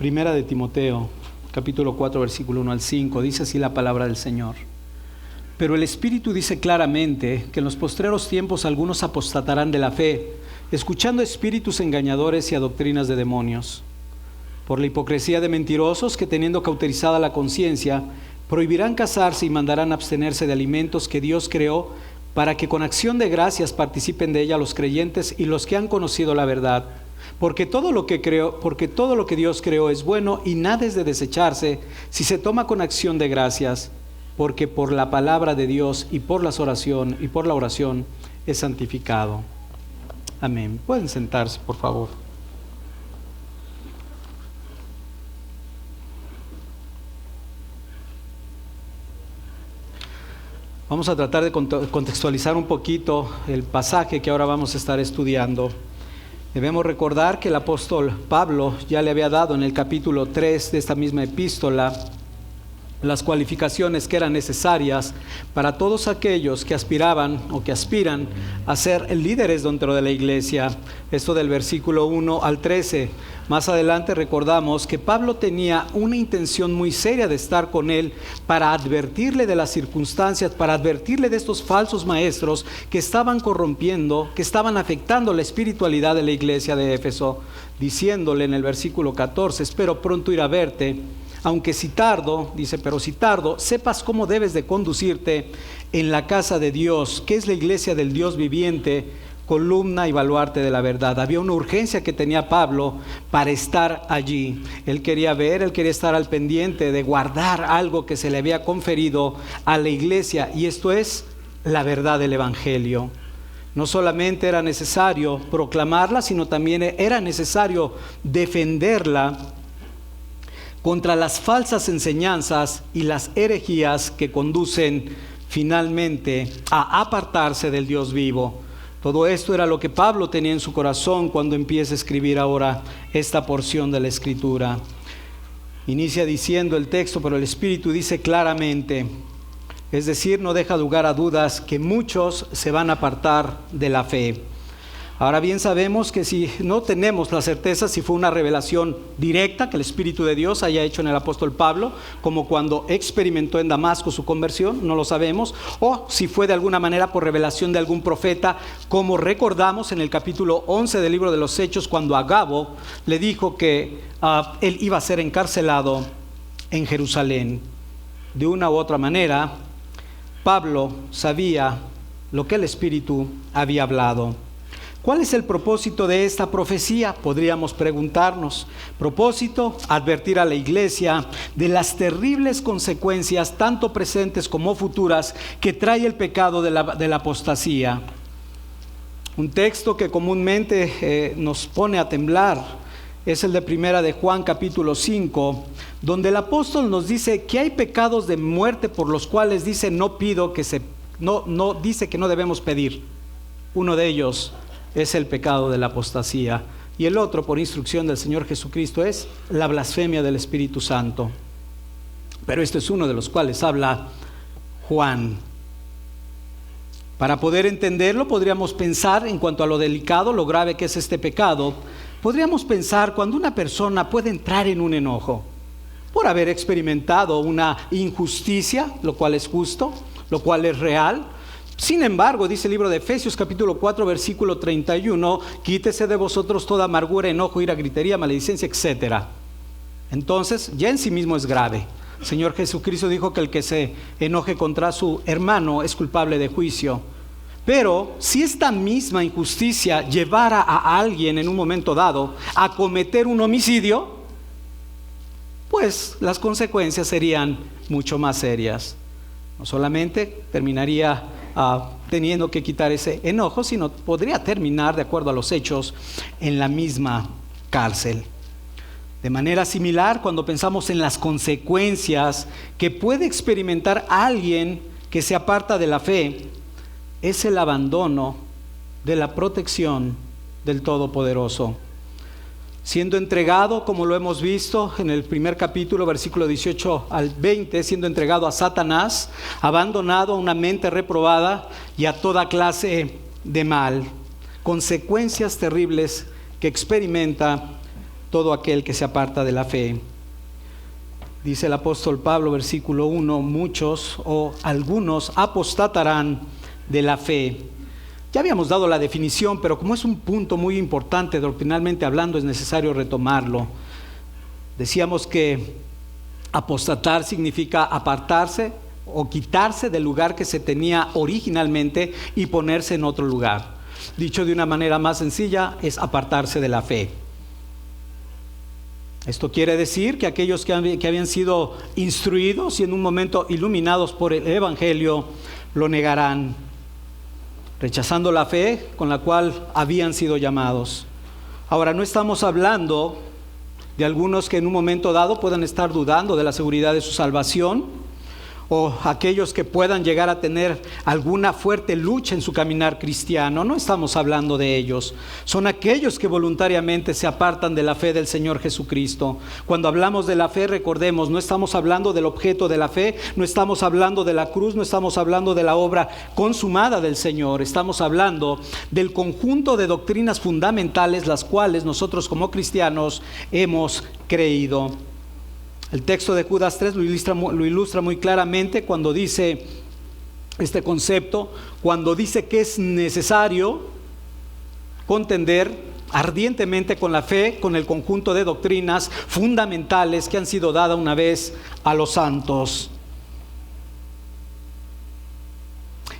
Primera de Timoteo, capítulo 4, versículo 1 al 5, dice así la palabra del Señor. Pero el Espíritu dice claramente que en los postreros tiempos algunos apostatarán de la fe, escuchando espíritus engañadores y a doctrinas de demonios. Por la hipocresía de mentirosos que, teniendo cauterizada la conciencia, prohibirán casarse y mandarán abstenerse de alimentos que Dios creó, para que con acción de gracias participen de ella los creyentes y los que han conocido la verdad. Porque todo lo que Dios creó es bueno y nada es de desecharse si se toma con acción de gracias, porque por la palabra de Dios y por la oración es santificado. Amén. Pueden sentarse, por favor. Vamos a tratar de contextualizar un poquito el pasaje que ahora vamos a estar estudiando. Debemos recordar que el apóstol Pablo ya le había dado en el capítulo 3 de esta misma epístola las cualificaciones que eran necesarias para todos aquellos que aspiraban o que aspiran a ser líderes dentro de la iglesia. Esto del versículo 1 al 13. Más adelante recordamos que Pablo tenía una intención muy seria de estar con él para advertirle de las circunstancias, para advertirle de estos falsos maestros que estaban corrompiendo, que estaban afectando la espiritualidad de la iglesia de Éfeso, diciéndole en el versículo 14, espero pronto ir a verte, aunque si tardo, dice, pero si tardo, sepas cómo debes de conducirte en la casa de Dios, que es la iglesia del Dios viviente, columna y baluarte de la verdad. Había una urgencia que tenía Pablo para estar allí. Él quería estar al pendiente de guardar algo que se le había conferido a la iglesia, y esto es la verdad del evangelio. No solamente era necesario proclamarla, sino también era necesario defenderla contra las falsas enseñanzas y las herejías que conducen finalmente a apartarse del Dios vivo. Todo esto era lo que Pablo tenía en su corazón cuando empieza a escribir ahora esta porción de la Escritura. Inicia diciendo el texto, pero el Espíritu dice claramente, es decir, no deja lugar a dudas, que muchos se van a apartar de la fe. Ahora bien, sabemos que si no tenemos la certeza si fue una revelación directa que el Espíritu de Dios haya hecho en el apóstol Pablo, como cuando experimentó en Damasco su conversión, no lo sabemos, o si fue de alguna manera por revelación de algún profeta, como recordamos en el capítulo 11 del libro de los Hechos, cuando Agabo le dijo que él iba a ser encarcelado en Jerusalén. De una u otra manera, Pablo sabía lo que el Espíritu había hablado. ¿Cuál es el propósito de esta profecía? Podríamos preguntarnos. Propósito, advertir a la iglesia de las terribles consecuencias, tanto presentes como futuras, que trae el pecado de la apostasía. Un texto que comúnmente nos pone a temblar es el de Primera de Juan, capítulo 5, donde el apóstol nos dice que hay pecados de muerte por los cuales dice dice que no debemos pedir. Uno de ellos es el pecado de la apostasía, y el otro, por instrucción del Señor Jesucristo, es la blasfemia del Espíritu Santo. Pero este es uno de los cuales habla Juan. Para poder entenderlo, podríamos pensar en cuanto a lo delicado, lo grave que es este pecado. Podríamos pensar cuando una persona puede entrar en un enojo por haber experimentado una injusticia, lo cual es justo, lo cual es real. Sin embargo, dice el libro de Efesios capítulo 4 versículo 31, quítese de vosotros toda amargura, enojo, ira, gritería, maledicencia, etc. Entonces, ya en sí mismo es grave. El Señor Jesucristo dijo que el que se enoje contra su hermano es culpable de juicio. Pero si esta misma injusticia llevara a alguien en un momento dado a cometer un homicidio, pues las consecuencias serían mucho más serias. No solamente terminaría teniendo que quitar ese enojo, sino podría terminar, de acuerdo a los hechos, en la misma cárcel. De manera similar, cuando pensamos en las consecuencias que puede experimentar alguien que se aparta de la fe, es el abandono de la protección del Todopoderoso. Siendo entregado, como lo hemos visto en el primer capítulo, versículo 18 al 20, siendo entregado a Satanás, abandonado a una mente reprobada y a toda clase de mal. Consecuencias terribles que experimenta todo aquel que se aparta de la fe. Dice el apóstol Pablo, versículo 1, muchos o algunos apostatarán de la fe. Ya habíamos dado la definición, pero como es un punto muy importante doctrinalmente hablando, es necesario retomarlo. Decíamos que apostatar significa apartarse o quitarse del lugar que se tenía originalmente y ponerse en otro lugar. Dicho de una manera más sencilla, es apartarse de la fe. Esto quiere decir que aquellos que habían sido instruidos y en un momento iluminados por el Evangelio, lo negarán, rechazando la fe con la cual habían sido llamados. Ahora, no estamos hablando de algunos que en un momento dado puedan estar dudando de la seguridad de su salvación, o aquellos que puedan llegar a tener alguna fuerte lucha en su caminar cristiano. No estamos hablando de ellos. Son aquellos que voluntariamente se apartan de la fe del Señor Jesucristo. Cuando hablamos de la fe, recordemos, no estamos hablando del objeto de la fe, no estamos hablando de la cruz, no estamos hablando de la obra consumada del Señor. Estamos hablando del conjunto de doctrinas fundamentales, las cuales nosotros como cristianos hemos creído. El texto de Judas 3 lo ilustra muy claramente cuando dice este concepto, cuando dice que es necesario contender ardientemente con la fe, con el conjunto de doctrinas fundamentales que han sido dadas una vez a los santos.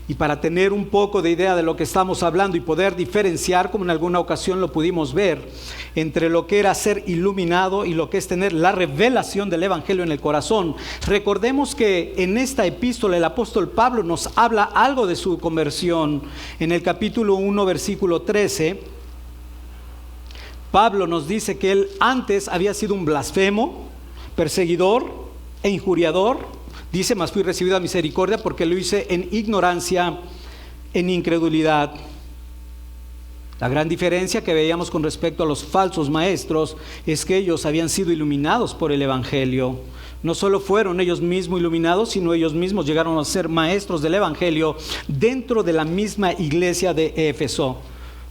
Y para tener un poco de idea de lo que estamos hablando y poder diferenciar, como en alguna ocasión lo pudimos ver, entre lo que era ser iluminado y lo que es tener la revelación del Evangelio en el corazón, recordemos que en esta epístola el apóstol Pablo nos habla algo de su conversión. En el capítulo 1, versículo 13, Pablo nos dice que él antes había sido un blasfemo, perseguidor e injuriador. Dice, mas fui recibido a misericordia porque lo hice en ignorancia, en incredulidad. La gran diferencia que veíamos con respecto a los falsos maestros es que ellos habían sido iluminados por el Evangelio. No solo fueron ellos mismos iluminados, sino ellos mismos llegaron a ser maestros del Evangelio dentro de la misma iglesia de Éfeso.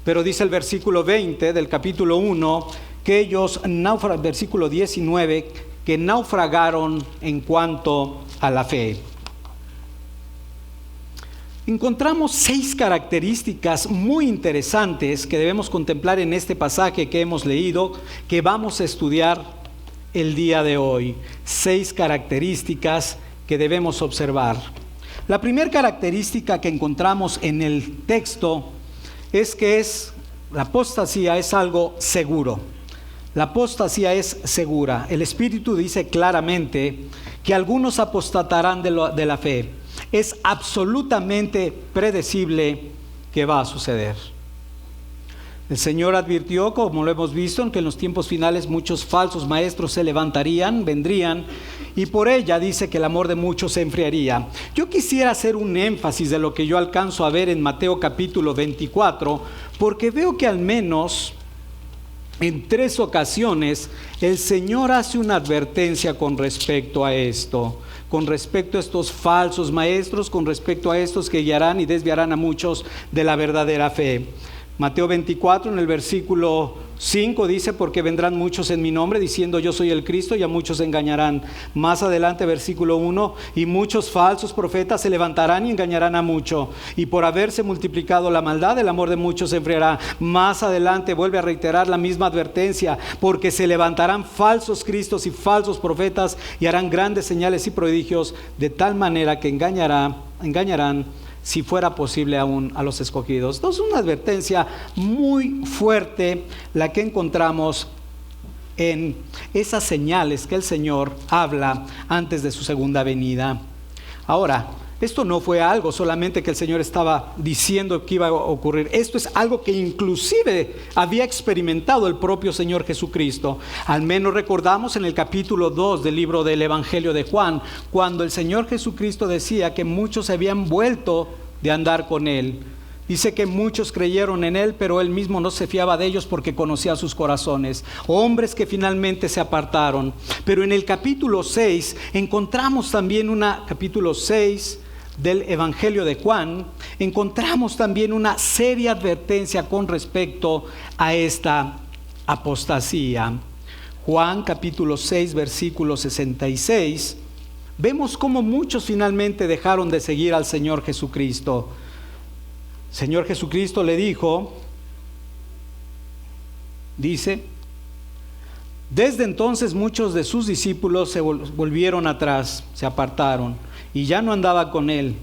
Pero dice el versículo 20 del capítulo 1 que ellos, versículo 19, que naufragaron en cuanto a la fe. Encontramos 6 características muy interesantes que debemos contemplar en este pasaje que hemos leído, que vamos a estudiar el día de hoy. 6 características que debemos observar. La primera característica que encontramos en el texto es que la apostasía es algo seguro. La apostasía es segura. El Espíritu dice claramente que algunos apostatarán de la fe. Es absolutamente predecible que va a suceder. El Señor advirtió, como lo hemos visto, que en los tiempos finales muchos falsos maestros se levantarían, vendrían, y por ella dice que el amor de muchos se enfriaría. Yo quisiera hacer un énfasis de lo que yo alcanzo a ver en Mateo capítulo 24, porque veo que al menos en 3 ocasiones el Señor hace una advertencia con respecto a esto, con respecto a estos falsos maestros, con respecto a estos que guiarán y desviarán a muchos de la verdadera fe. Mateo 24 en el versículo 5 dice, porque vendrán muchos en mi nombre diciendo yo soy el Cristo y a muchos engañarán. Más adelante versículo 1, y muchos falsos profetas se levantarán y engañarán a mucho. Y por haberse multiplicado la maldad, el amor de muchos se enfriará. Más adelante vuelve a reiterar la misma advertencia, porque se levantarán falsos cristos y falsos profetas y harán grandes señales y prodigios, de tal manera que engañarán si fuera posible aún a los escogidos. Entonces, una advertencia muy fuerte la que encontramos en esas señales que el Señor habla antes de su segunda venida. Ahora, esto no fue algo solamente que el Señor estaba diciendo que iba a ocurrir. Esto es algo que inclusive había experimentado el propio Señor Jesucristo. Al menos recordamos en el capítulo 2 del libro del Evangelio de Juan, cuando el Señor Jesucristo decía que muchos se habían vuelto de andar con Él. Dice que muchos creyeron en Él, pero Él mismo no se fiaba de ellos porque conocía sus corazones. Hombres que finalmente se apartaron. Pero en el capítulo 6 encontramos también capítulo 6 del Evangelio de Juan, encontramos también una seria advertencia con respecto a esta apostasía. Juan capítulo 6, versículo 66, vemos cómo muchos finalmente dejaron de seguir al Señor Jesucristo. Señor Jesucristo le dijo, dice, desde entonces muchos de sus discípulos se volvieron atrás, se apartaron y ya no andaba con él.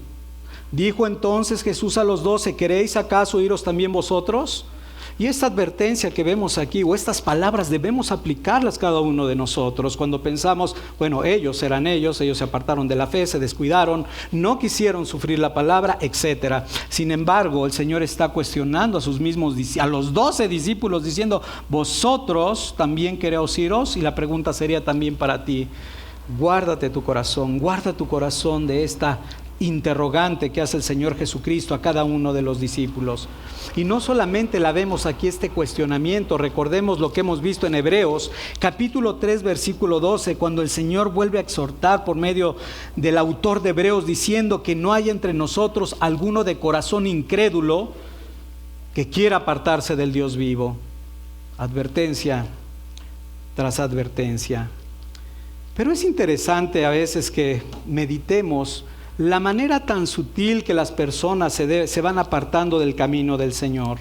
Dijo entonces Jesús a los 12, ¿queréis acaso iros también vosotros? Y esta advertencia que vemos aquí, o estas palabras, debemos aplicarlas cada uno de nosotros cuando pensamos, bueno, ellos se apartaron de la fe, se descuidaron, no quisieron sufrir la palabra, etc. Sin embargo, el Señor está cuestionando a los 12 discípulos, diciendo, ¿vosotros también queréis iros? Y la pregunta sería también para ti, guarda tu corazón de esta interrogante que hace el Señor Jesucristo a cada uno de los discípulos. Y no solamente la vemos aquí este cuestionamiento, recordemos lo que hemos visto en Hebreos capítulo 3 versículo 12, cuando el Señor vuelve a exhortar por medio del autor de Hebreos diciendo que no hay entre nosotros alguno de corazón incrédulo que quiera apartarse del Dios vivo. Advertencia tras advertencia. Pero es interesante a veces que meditemos la manera tan sutil que las personas se van apartando del camino del Señor.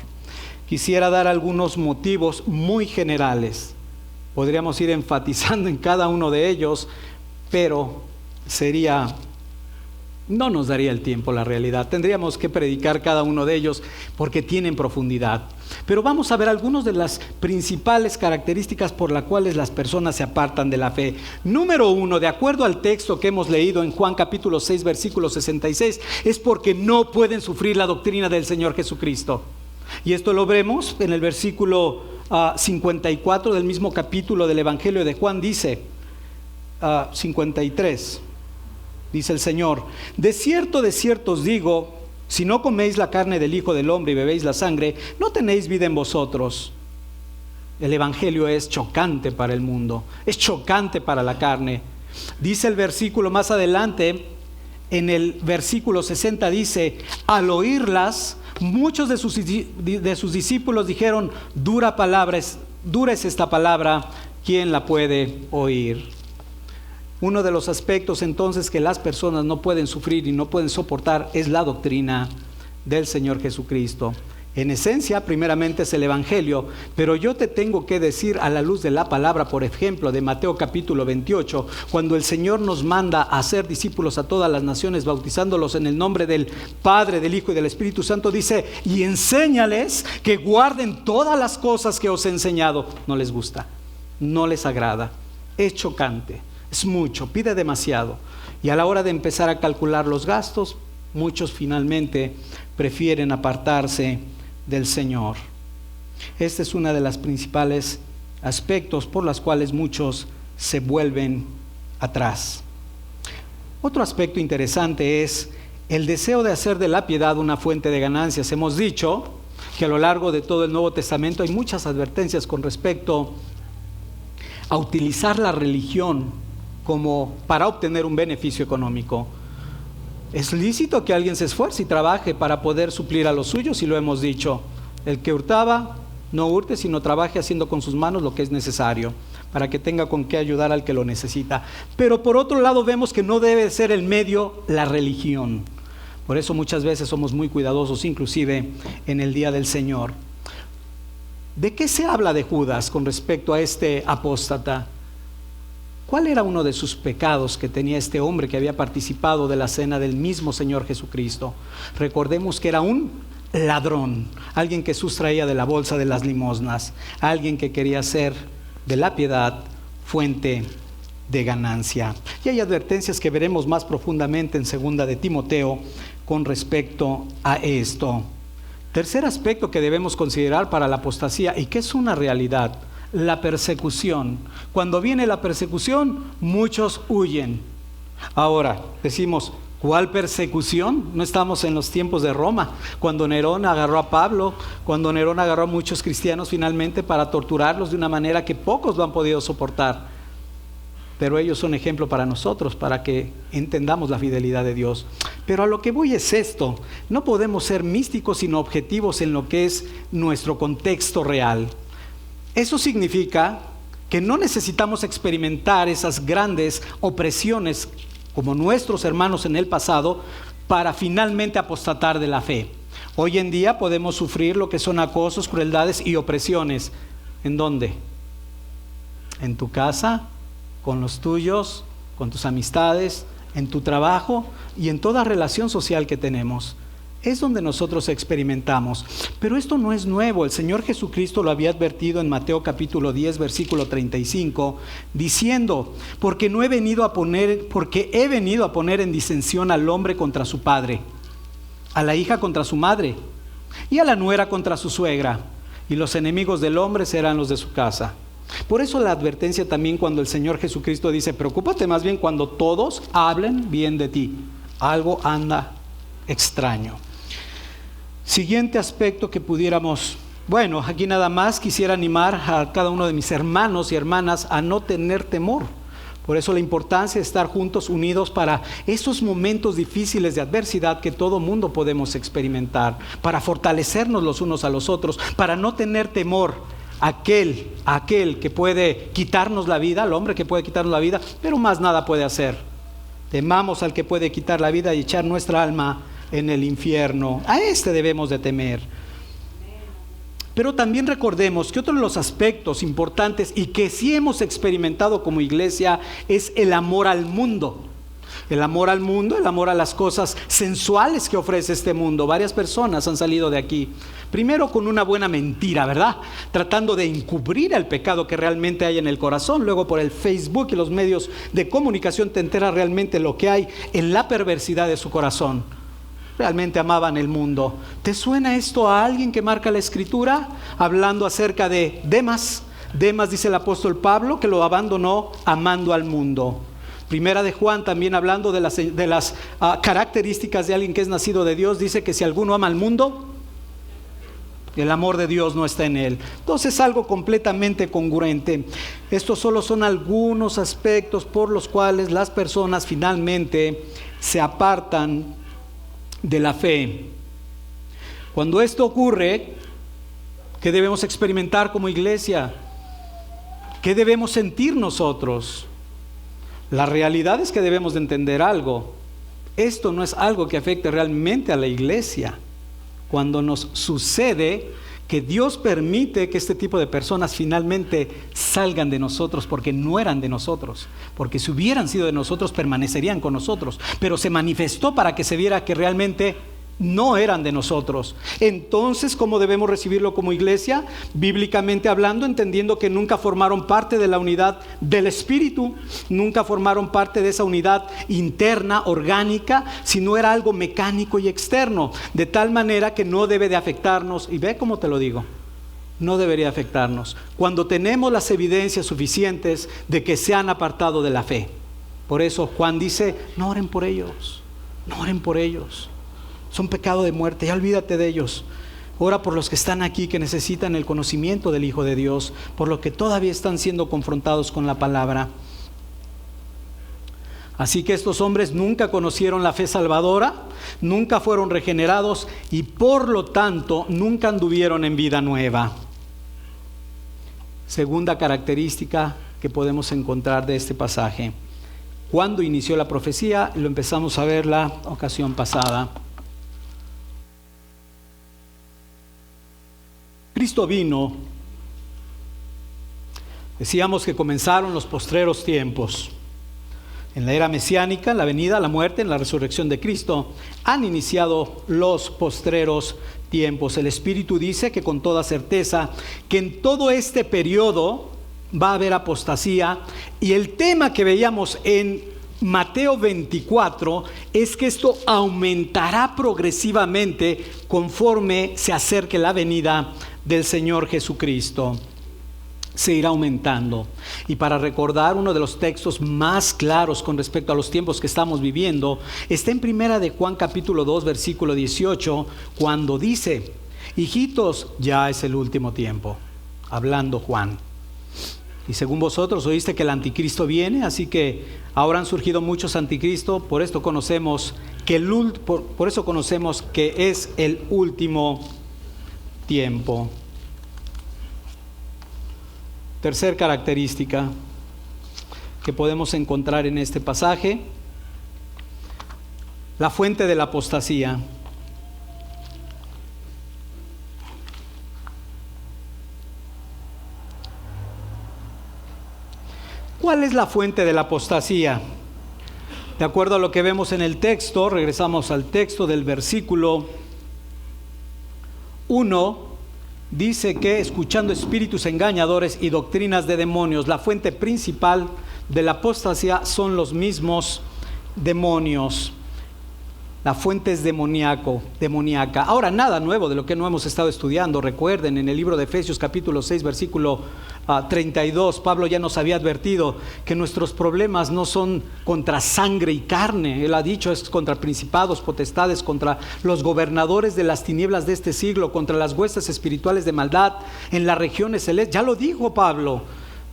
Quisiera dar algunos motivos muy generales. Podríamos ir enfatizando en cada uno de ellos, pero no nos daría el tiempo, la realidad. Tendríamos que predicar cada uno de ellos porque tienen profundidad. Pero vamos a ver algunas de las principales características por las cuales las personas se apartan de la fe. Número 1, de acuerdo al texto que hemos leído en Juan capítulo 6, versículo 66, es porque no pueden sufrir la doctrina del Señor Jesucristo. Y esto lo vemos en el versículo 54 del mismo capítulo del Evangelio de Juan, dice 53. Dice el Señor, de cierto os digo, si no coméis la carne del Hijo del Hombre y bebéis la sangre, no tenéis vida en vosotros. El Evangelio es chocante para el mundo, es chocante para la carne. Dice el versículo más adelante, en el versículo 60 dice, al oírlas, muchos de sus discípulos dijeron, dura es esta palabra, ¿quién la puede oír? Uno de los aspectos entonces que las personas no pueden sufrir y no pueden soportar es la doctrina del Señor Jesucristo. En esencia, primeramente es el Evangelio, pero yo te tengo que decir a la luz de la palabra, por ejemplo, de Mateo capítulo 28, cuando el Señor nos manda a hacer discípulos a todas las naciones, bautizándolos en el nombre del Padre, del Hijo y del Espíritu Santo, dice, y enséñales que guarden todas las cosas que os he enseñado. No les gusta, no les agrada, es chocante. Es mucho, pide demasiado. Y a la hora de empezar a calcular los gastos, muchos finalmente prefieren apartarse del Señor. Este es uno de los principales aspectos por los cuales muchos se vuelven atrás. Otro aspecto interesante es el deseo de hacer de la piedad una fuente de ganancias. Hemos dicho que a lo largo de todo el Nuevo Testamento hay muchas advertencias con respecto a utilizar la religión como para obtener un beneficio económico. Es lícito que alguien se esfuerce y trabaje para poder suplir a los suyos, y lo hemos dicho. El que hurtaba, no hurte, sino trabaje haciendo con sus manos lo que es necesario, para que tenga con qué ayudar al que lo necesita. Pero por otro lado vemos que no debe ser el medio la religión. Por eso muchas veces somos muy cuidadosos, inclusive en el día del Señor. ¿De qué se habla de Judas con respecto a este apóstata? ¿Cuál era uno de sus pecados que tenía este hombre que había participado de la cena del mismo Señor Jesucristo? Recordemos que era un ladrón, alguien que sustraía de la bolsa de las limosnas, alguien que quería hacer de la piedad fuente de ganancia. Y hay advertencias que veremos más profundamente en 2 de Timoteo con respecto a esto. Tercer aspecto que debemos considerar para la apostasía y que es una realidad: la persecución. Cuando viene la persecución, muchos huyen. Ahora, decimos, ¿cuál persecución? No estamos en los tiempos de Roma, cuando Nerón agarró a Pablo, cuando Nerón agarró a muchos cristianos finalmente para torturarlos de una manera que pocos lo han podido soportar. Pero ellos son ejemplo para nosotros, para que entendamos la fidelidad de Dios. Pero a lo que voy es esto: no podemos ser místicos sino objetivos en lo que es nuestro contexto real. Eso significa que no necesitamos experimentar esas grandes opresiones como nuestros hermanos en el pasado para finalmente apostatar de la fe. Hoy en día podemos sufrir lo que son acosos, crueldades y opresiones. ¿En dónde? En tu casa, con los tuyos, con tus amistades, en tu trabajo y en toda relación social que tenemos. Es donde nosotros experimentamos. Pero esto no es nuevo. El Señor Jesucristo lo había advertido en Mateo capítulo 10, versículo 35, diciendo, porque he venido a poner en disensión al hombre contra su padre, a la hija contra su madre, y a la nuera contra su suegra, y los enemigos del hombre serán los de su casa. Por eso la advertencia también cuando el Señor Jesucristo dice, preocúpate más bien cuando todos hablen bien de ti. Algo anda extraño. Siguiente aspecto que pudiéramos, bueno, aquí nada más quisiera animar a cada uno de mis hermanos y hermanas a no tener temor. Por eso la importancia de estar juntos, unidos para esos momentos difíciles de adversidad que todo mundo podemos experimentar, para fortalecernos los unos a los otros, para no tener temor a aquel que puede quitarnos la vida, al hombre que puede quitarnos la vida, pero más nada puede hacer. Temamos al que puede quitar la vida y echar nuestra alma en el infierno. A este debemos de temer. Pero también recordemos que otro de los aspectos importantes y que sí hemos experimentado como iglesia es el amor al mundo. El amor al mundo, el amor a las cosas sensuales que ofrece este mundo. Varias personas han salido de aquí, primero con una buena mentira, ¿verdad? Tratando de encubrir el pecado que realmente hay en el corazón. Luego por el Facebook y los medios de comunicación te enteras realmente lo que hay en la perversidad de su corazón. Realmente amaban el mundo. ¿Te suena esto a alguien que marca la Escritura? Hablando acerca de Demas. Demas, dice el apóstol Pablo, que lo abandonó amando al mundo. Primera de Juan, también hablando de las características de alguien que es nacido de Dios, dice que si alguno ama al mundo, el amor de Dios no está en él. Entonces es algo completamente congruente. Estos solo son algunos aspectos por los cuales las personas finalmente se apartan de la fe. Cuando esto ocurre, ¿qué debemos experimentar como iglesia? ¿Qué debemos sentir nosotros? La realidad es que debemos de entender algo. Esto no es algo que afecte realmente a la iglesia. Cuando nos sucede que Dios permite que este tipo de personas finalmente salgan de nosotros porque no eran de nosotros, porque si hubieran sido de nosotros permanecerían con nosotros, pero se manifestó para que se viera que realmente no eran de nosotros. Entonces, ¿cómo debemos recibirlo como iglesia? Bíblicamente hablando, entendiendo que nunca formaron parte de la unidad del Espíritu, nunca formaron parte de esa unidad interna, orgánica, sino era algo mecánico y externo, de tal manera que no debe de afectarnos. Y ve cómo te lo digo, no debería afectarnos cuando tenemos las evidencias suficientes de que se han apartado de la fe. Por eso Juan dice, no oren por ellos, no oren por ellos. Son pecado de muerte, ya olvídate de ellos. Ora por los que están aquí, que necesitan el conocimiento del Hijo de Dios, por los que todavía están siendo confrontados con la palabra. Así que estos hombres nunca conocieron la fe salvadora, nunca fueron regenerados y por lo tanto nunca anduvieron en vida nueva. Segunda característica que podemos encontrar de este pasaje. Cuando inició la profecía, lo empezamos a ver la ocasión pasada. Cristo vino, decíamos que comenzaron los postreros tiempos. En la era mesiánica, la venida, la muerte, en la resurrección de Cristo, han iniciado los postreros tiempos. El Espíritu dice que con toda certeza que en todo este periodo va a haber apostasía, y el tema que veíamos en Mateo 24 es que esto aumentará progresivamente conforme se acerque la venida del Señor Jesucristo. Se irá aumentando. Y para recordar uno de los textos más claros con respecto a los tiempos que estamos viviendo, está en Primera de Juan capítulo 2 versículo 18, cuando dice, hijitos, ya es el último tiempo, hablando Juan. Y según vosotros oíste que el anticristo viene, así que ahora han surgido muchos anticristos, por eso conocemos que es el último tiempo. tercer característica que podemos encontrar en este pasaje, la fuente de la apostasía. ¿Cuál es la fuente de la apostasía? De acuerdo a lo que vemos en el texto, regresamos al texto del versículo 1, dice que escuchando espíritus engañadores y doctrinas de demonios, la fuente principal de la apostasía son los mismos demonios. La fuente es demoníaca. Ahora, nada nuevo de lo que no hemos estado estudiando. Recuerden, en el libro de Efesios capítulo 6, versículo 32, Pablo ya nos había advertido que nuestros problemas no son contra sangre y carne. Él ha dicho, es contra principados, potestades, contra los gobernadores de las tinieblas de este siglo, contra las huestes espirituales de maldad en las regiones celestes. Ya lo dijo Pablo.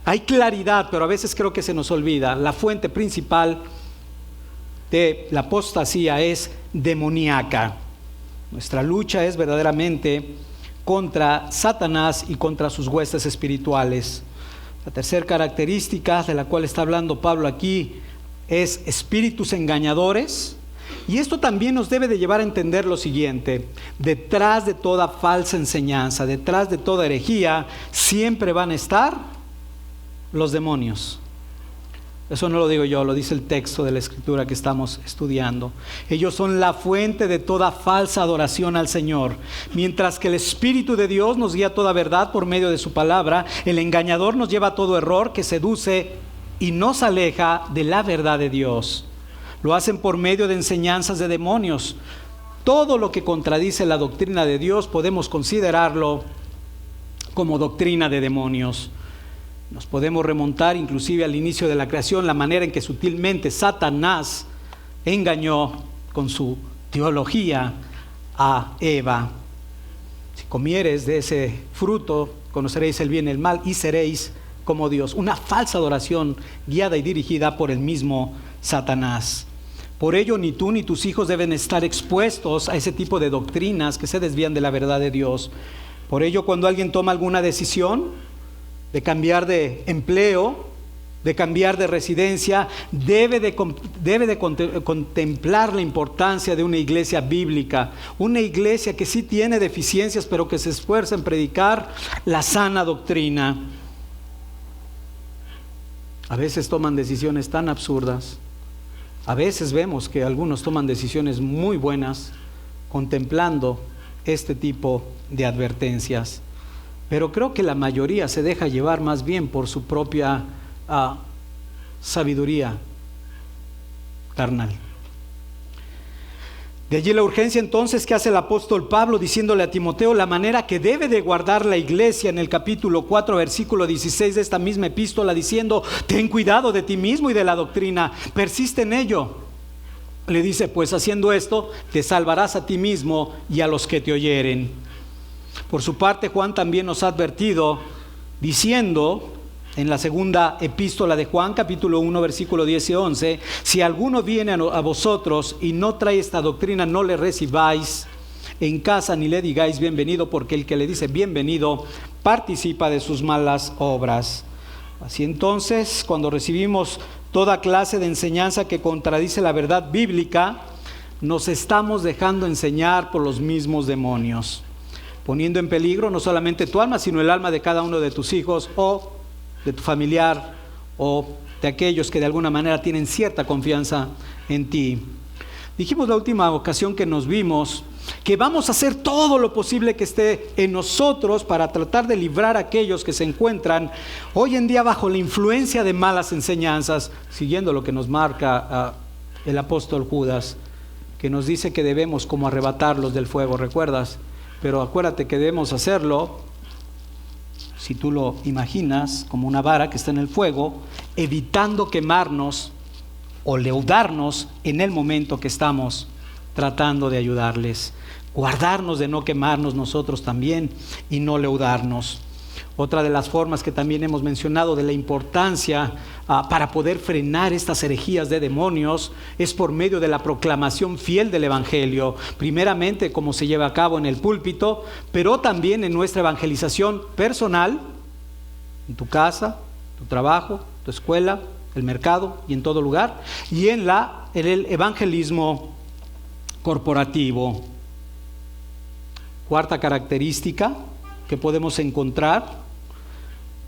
Hay claridad, pero a veces creo que se nos olvida. La fuente principal de la apostasía es demoníaca. Nuestra lucha es verdaderamente contra Satanás y contra sus huestes espirituales. La tercera característica de la cual está hablando Pablo aquí es espíritus engañadores. Y esto también nos debe de llevar a entender lo siguiente: detrás de toda falsa enseñanza, detrás de toda herejía, siempre van a estar los demonios. Eso no lo digo yo, lo dice el texto de la Escritura que estamos estudiando. Ellos son la fuente de toda falsa adoración al Señor. Mientras que el Espíritu de Dios nos guía a toda verdad por medio de su palabra, el engañador nos lleva a todo error que seduce y nos aleja de la verdad de Dios. Lo hacen por medio de enseñanzas de demonios. Todo lo que contradice la doctrina de Dios podemos considerarlo como doctrina de demonios. Nos podemos remontar inclusive al inicio de la creación, la manera en que sutilmente Satanás engañó con su teología a Eva. Si comieres de ese fruto, conoceréis el bien y el mal y seréis como Dios. Una falsa adoración guiada y dirigida por el mismo Satanás. Por ello, ni tú ni tus hijos deben estar expuestos a ese tipo de doctrinas que se desvían de la verdad de Dios. Por ello, cuando alguien toma alguna decisión de cambiar de empleo, de cambiar de residencia, debe de contemplar la importancia de una iglesia bíblica, una iglesia que sí tiene deficiencias, pero que se esfuerza en predicar la sana doctrina. A veces toman decisiones tan absurdas, a veces vemos que algunos toman decisiones muy buenas, contemplando este tipo de advertencias. Pero creo que la mayoría se deja llevar más bien por su propia sabiduría carnal. De allí la urgencia entonces que hace el apóstol Pablo diciéndole a Timoteo la manera que debe de guardar la iglesia en el capítulo 4, versículo 16 de esta misma epístola, diciendo: ten cuidado de ti mismo y de la doctrina, persiste en ello. Le dice: pues haciendo esto te salvarás a ti mismo y a los que te oyeren. Por su parte, Juan también nos ha advertido diciendo en la segunda epístola de Juan, capítulo 1, versículo 10 y 11: si alguno viene a vosotros y no trae esta doctrina, no le recibáis en casa ni le digáis bienvenido, porque el que le dice bienvenido participa de sus malas obras. Así entonces, cuando recibimos toda clase de enseñanza que contradice la verdad bíblica, nos estamos dejando enseñar por los mismos demonios, poniendo en peligro no solamente tu alma, sino el alma de cada uno de tus hijos o de tu familiar o de aquellos que de alguna manera tienen cierta confianza en ti. Dijimos la última ocasión que nos vimos que vamos a hacer todo lo posible que esté en nosotros para tratar de librar a aquellos que se encuentran hoy en día bajo la influencia de malas enseñanzas, siguiendo lo que nos marca el apóstol Judas, que nos dice que debemos como arrebatarlos del fuego, ¿recuerdas? Pero acuérdate que debemos hacerlo, si tú lo imaginas, como una vara que está en el fuego, evitando quemarnos o leudarnos en el momento que estamos tratando de ayudarles. Guardarnos de no quemarnos nosotros también y no leudarnos. Otra de las formas que también hemos mencionado de la importancia para poder frenar estas herejías de demonios es por medio de la proclamación fiel del Evangelio, primeramente como se lleva a cabo en el púlpito, pero también en nuestra evangelización personal en tu casa, tu trabajo, tu escuela, el mercado y en todo lugar, y en el evangelismo corporativo. Cuarta característica que podemos encontrar: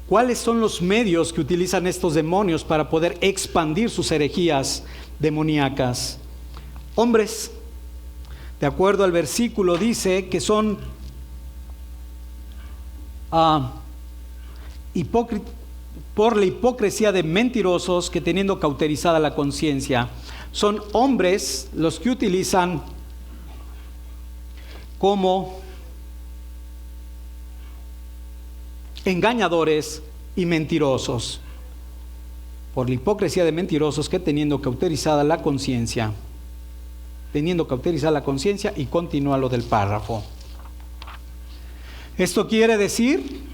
¿cuáles son los medios que utilizan estos demonios para poder expandir sus herejías demoníacas? Hombres, de acuerdo al versículo, dice que son por la hipocresía de mentirosos que, teniendo cauterizada la conciencia. Son hombres los que utilizan como engañadores y mentirosos, por la hipocresía de mentirosos que, teniendo cauterizada la conciencia, y continúa lo del párrafo. Esto quiere decir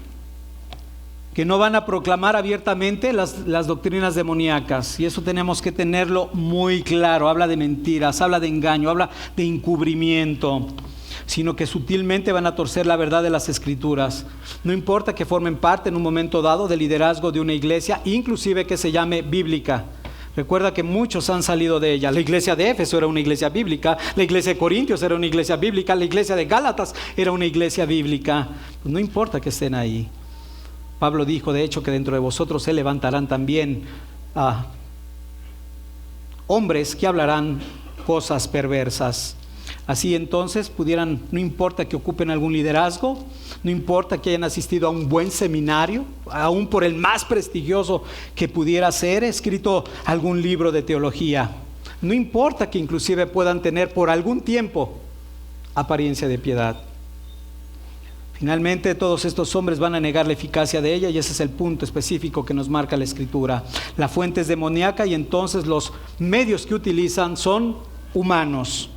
que no van a proclamar abiertamente las doctrinas demoníacas, y eso tenemos que tenerlo muy claro. Habla de mentiras, habla de engaño, habla de encubrimiento, sino que sutilmente van a torcer la verdad de las Escrituras. No importa que formen parte en un momento dado del liderazgo de una iglesia, inclusive que se llame bíblica. Recuerda que muchos han salido de ella. La iglesia de Éfeso era una iglesia bíblica, la iglesia de Corintios era una iglesia bíblica, la iglesia de Gálatas era una iglesia bíblica. Pues no importa que estén ahí. Pablo dijo, de hecho, que dentro de vosotros se levantarán también hombres que hablarán cosas perversas. Así entonces no importa que ocupen algún liderazgo, no importa que hayan asistido a un buen seminario, aún por el más prestigioso que pudiera ser, escrito algún libro de teología, no importa que inclusive puedan tener por algún tiempo apariencia de piedad. Finalmente, todos estos hombres van a negar la eficacia de ella, y ese es el punto específico que nos marca la Escritura. La fuente es demoníaca, y entonces los medios que utilizan son humanos.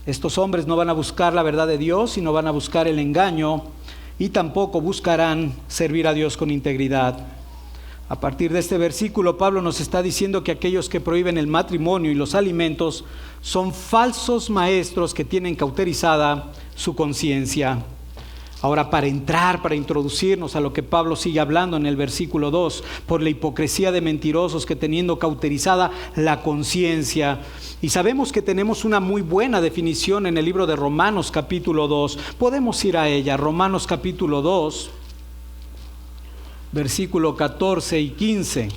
Estos hombres no van a buscar la verdad de Dios, sino van a buscar el engaño, y tampoco buscarán servir a Dios con integridad. A partir de este versículo, Pablo nos está diciendo que aquellos que prohíben el matrimonio y los alimentos son falsos maestros que tienen cauterizada su conciencia. Ahora, para introducirnos a lo que Pablo sigue hablando en el versículo 2, por la hipocresía de mentirosos que, teniendo cauterizada la conciencia. Y sabemos que tenemos una muy buena definición en el libro de Romanos capítulo 2. Podemos ir a ella. Romanos capítulo 2, versículo 14 y 15.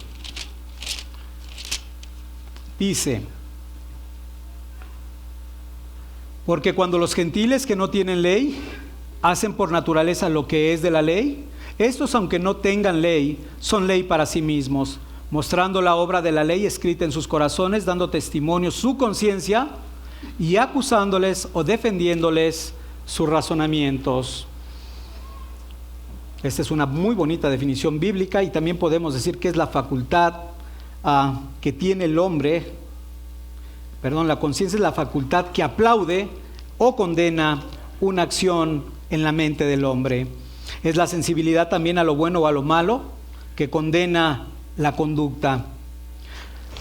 Dice: porque cuando los gentiles que no tienen ley hacen por naturaleza lo que es de la ley, estos, aunque no tengan ley, son ley para sí mismos, mostrando la obra de la ley escrita en sus corazones, dando testimonio su conciencia y acusándoles o defendiéndoles sus razonamientos. Esta es una muy bonita definición bíblica, y también podemos decir que es la facultad que tiene el hombre. La conciencia es la facultad que aplaude o condena una acción en la mente del hombre. Es la sensibilidad también a lo bueno o a lo malo que condena la conducta.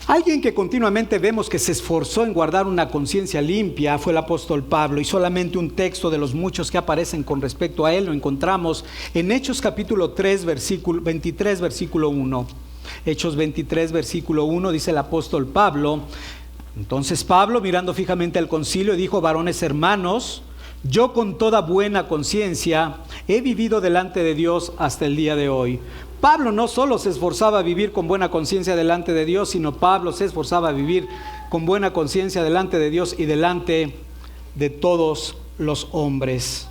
Alguien que continuamente vemos que se esforzó en guardar una conciencia limpia fue el apóstol Pablo, y solamente un texto de los muchos que aparecen con respecto a él lo encontramos en Hechos capítulo 3, versículo 23, versículo 1. Hechos 23, versículo 1, dice el apóstol Pablo: entonces Pablo, mirando fijamente al concilio, dijo: varones hermanos, yo con toda buena conciencia he vivido delante de Dios hasta el día de hoy. Pablo no solo se esforzaba a vivir con buena conciencia delante de Dios, sino Pablo se esforzaba a vivir con buena conciencia delante de Dios y delante de todos los hombres.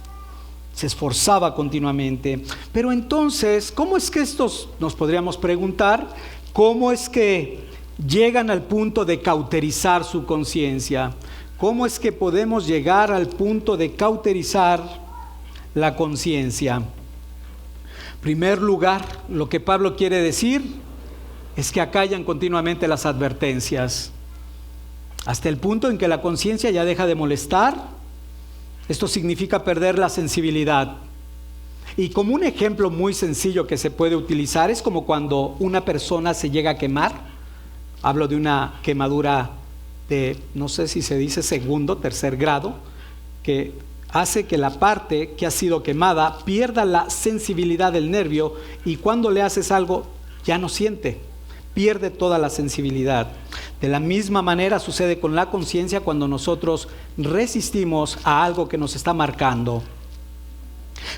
Se esforzaba continuamente. Pero entonces, ¿cómo es que estos, nos podríamos preguntar, cómo es que llegan al punto de cauterizar su conciencia? ¿Cómo es que podemos llegar al punto de cauterizar la conciencia? En primer lugar, lo que Pablo quiere decir es que acallan continuamente las advertencias, hasta el punto en que la conciencia ya deja de molestar. Esto significa perder la sensibilidad. Y como un ejemplo muy sencillo que se puede utilizar, es como cuando una persona se llega a quemar. Hablo de una quemadura de, no sé si se dice segundo, tercer grado, que hace que la parte que ha sido quemada pierda la sensibilidad del nervio y cuando le haces algo ya no siente, pierde toda la sensibilidad. De la misma manera sucede con la conciencia cuando nosotros resistimos a algo que nos está marcando.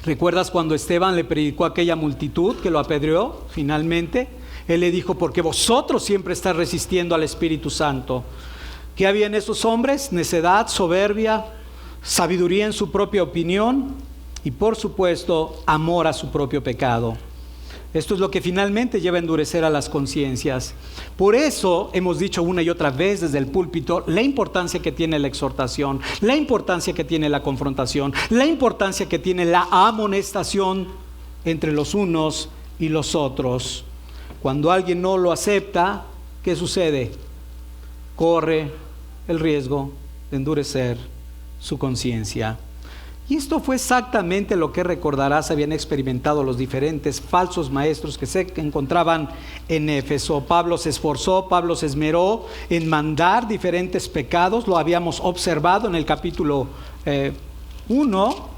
¿Recuerdas cuando Esteban le predicó a aquella multitud que lo apedreó finalmente? Él le dijo, porque vosotros siempre estáis resistiendo al Espíritu Santo. ¿Qué había en esos hombres? Necedad, soberbia, sabiduría en su propia opinión y por supuesto amor a su propio pecado. Esto es lo que finalmente lleva a endurecer a las conciencias. Por eso hemos dicho una y otra vez desde el púlpito la importancia que tiene la exhortación, la importancia que tiene la confrontación, la importancia que tiene la amonestación entre los unos y los otros. Cuando alguien no lo acepta, ¿qué sucede? Corre el riesgo de endurecer su conciencia. Y esto fue exactamente lo que recordarás habían experimentado los diferentes falsos maestros que se encontraban en Éfeso. Pablo se esforzó, Pablo se esmeró en mandar diferentes pecados, lo habíamos observado en el capítulo 1,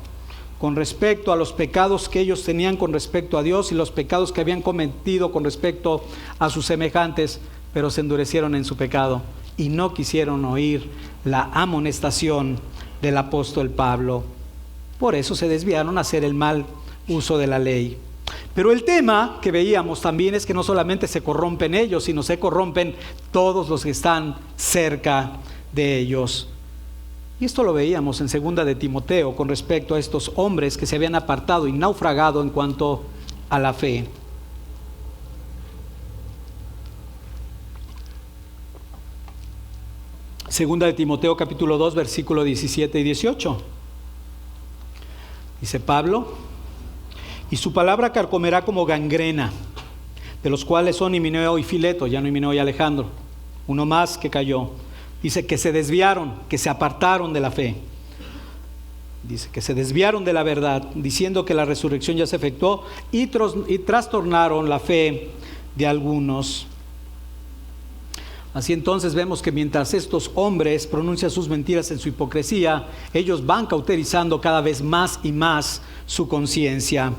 con respecto a los pecados que ellos tenían con respecto a Dios y los pecados que habían cometido con respecto a sus semejantes, pero se endurecieron en su pecado y no quisieron oír la amonestación del apóstol Pablo. Por eso se desviaron a hacer el mal uso de la ley. Pero el tema que veíamos también es que no solamente se corrompen ellos, sino se corrompen todos los que están cerca de ellos. Y esto lo veíamos en 2 de Timoteo con respecto a estos hombres que se habían apartado y naufragado en cuanto a la fe. Segunda de Timoteo capítulo 2 versículo 17 y 18. Dice Pablo, y su palabra carcomerá como gangrena, de los cuales son Himeneo y Fileto, ya no Himeneo y Alejandro, uno más que cayó. Dice que se desviaron, que se apartaron de la fe. Dice que se desviaron de la verdad, diciendo que la resurrección ya se efectuó y trastornaron la fe de algunos. Así entonces vemos que mientras estos hombres pronuncian sus mentiras en su hipocresía, ellos van cauterizando cada vez más y más su conciencia.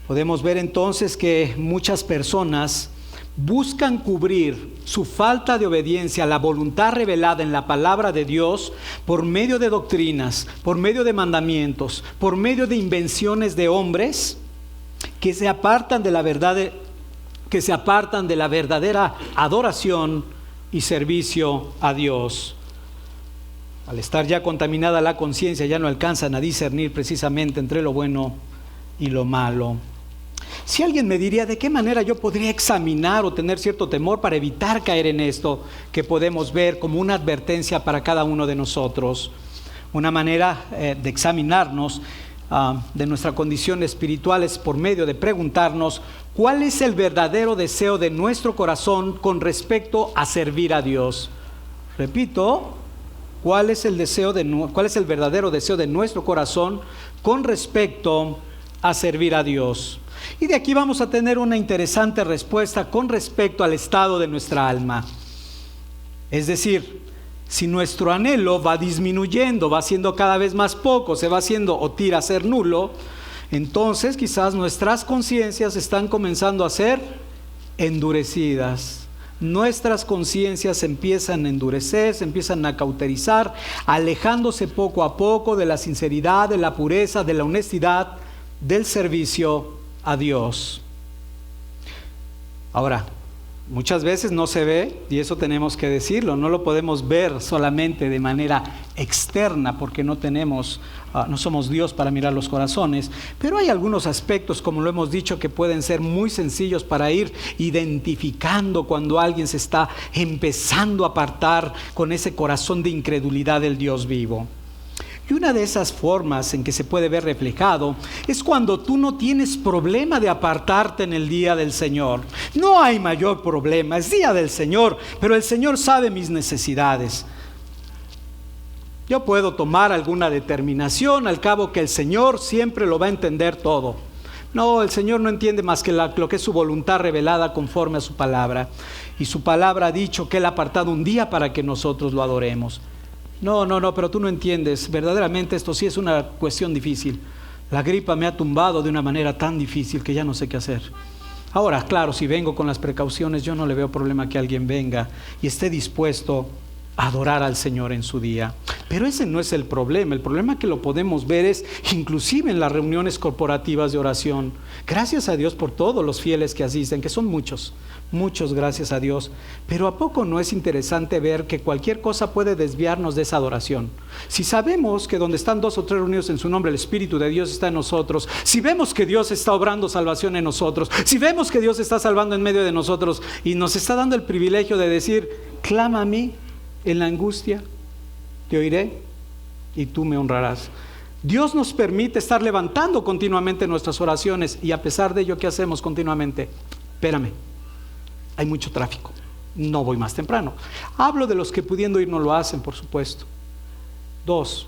Podemos ver entonces que muchas personas buscan cubrir su falta de obediencia a la voluntad revelada en la palabra de Dios por medio de doctrinas, por medio de mandamientos, por medio de invenciones de hombres que se apartan de la verdad, que se apartan de la verdadera adoración y servicio a Dios. Al estar ya contaminada la conciencia, ya no alcanzan a discernir precisamente entre lo bueno y lo malo. Si alguien me diría de qué manera yo podría examinar o tener cierto temor para evitar caer en esto, que podemos ver como una advertencia para cada uno de nosotros, una manera de examinarnos de nuestra condición espiritual es por medio de preguntarnos cuál es el verdadero deseo de nuestro corazón con respecto a servir a Dios. Repito, ¿cuál es el verdadero deseo de nuestro corazón con respecto a servir a Dios? Y de aquí vamos a tener una interesante respuesta con respecto al estado de nuestra alma. Es decir, si nuestro anhelo va disminuyendo, va siendo cada vez más poco, se va haciendo o tira a ser nulo, entonces quizás nuestras conciencias están comenzando a ser endurecidas. Nuestras conciencias empiezan a endurecer, se empiezan a cauterizar, alejándose poco a poco de la sinceridad, de la pureza, de la honestidad, del servicio a Dios. Ahora, muchas veces no se ve, y eso tenemos que decirlo, no lo podemos ver solamente de manera externa porque no somos Dios para mirar los corazones, pero hay algunos aspectos, como lo hemos dicho, que pueden ser muy sencillos para ir identificando cuando alguien se está empezando a apartar con ese corazón de incredulidad del Dios vivo. Y una de esas formas en que se puede ver reflejado es cuando tú no tienes problema de apartarte en el día del Señor. No hay mayor problema, es día del Señor, pero el Señor sabe mis necesidades. Yo puedo tomar alguna determinación, al cabo que el Señor siempre lo va a entender todo. No, el Señor no entiende más que lo que es su voluntad revelada conforme a su palabra. Y su palabra ha dicho que Él ha apartado un día para que nosotros lo adoremos. No, pero tú no entiendes. Verdaderamente esto sí es una cuestión difícil. La gripa me ha tumbado de una manera tan difícil que ya no sé qué hacer. Ahora, claro, si vengo con las precauciones, yo no le veo problema que alguien venga y esté dispuesto a adorar al Señor en su día. Pero ese no es el problema que lo podemos ver es inclusive en las reuniones corporativas de oración. Gracias a Dios por todos los fieles que asisten, que son muchos, gracias a Dios. Pero ¿a poco no es interesante ver que cualquier cosa puede desviarnos de esa adoración? Si sabemos que donde están 2 o 3 reunidos en su nombre, el Espíritu de Dios está en nosotros, si vemos que Dios está obrando salvación en nosotros, si vemos que Dios está salvando en medio de nosotros y nos está dando el privilegio de decir, clama a mí en la angustia, te oiré y tú me honrarás. Dios nos permite estar levantando continuamente nuestras oraciones y a pesar de ello, ¿qué hacemos continuamente? Espérame, hay mucho tráfico, no voy más temprano. Hablo de los que pudiendo ir no lo hacen, por supuesto. 2,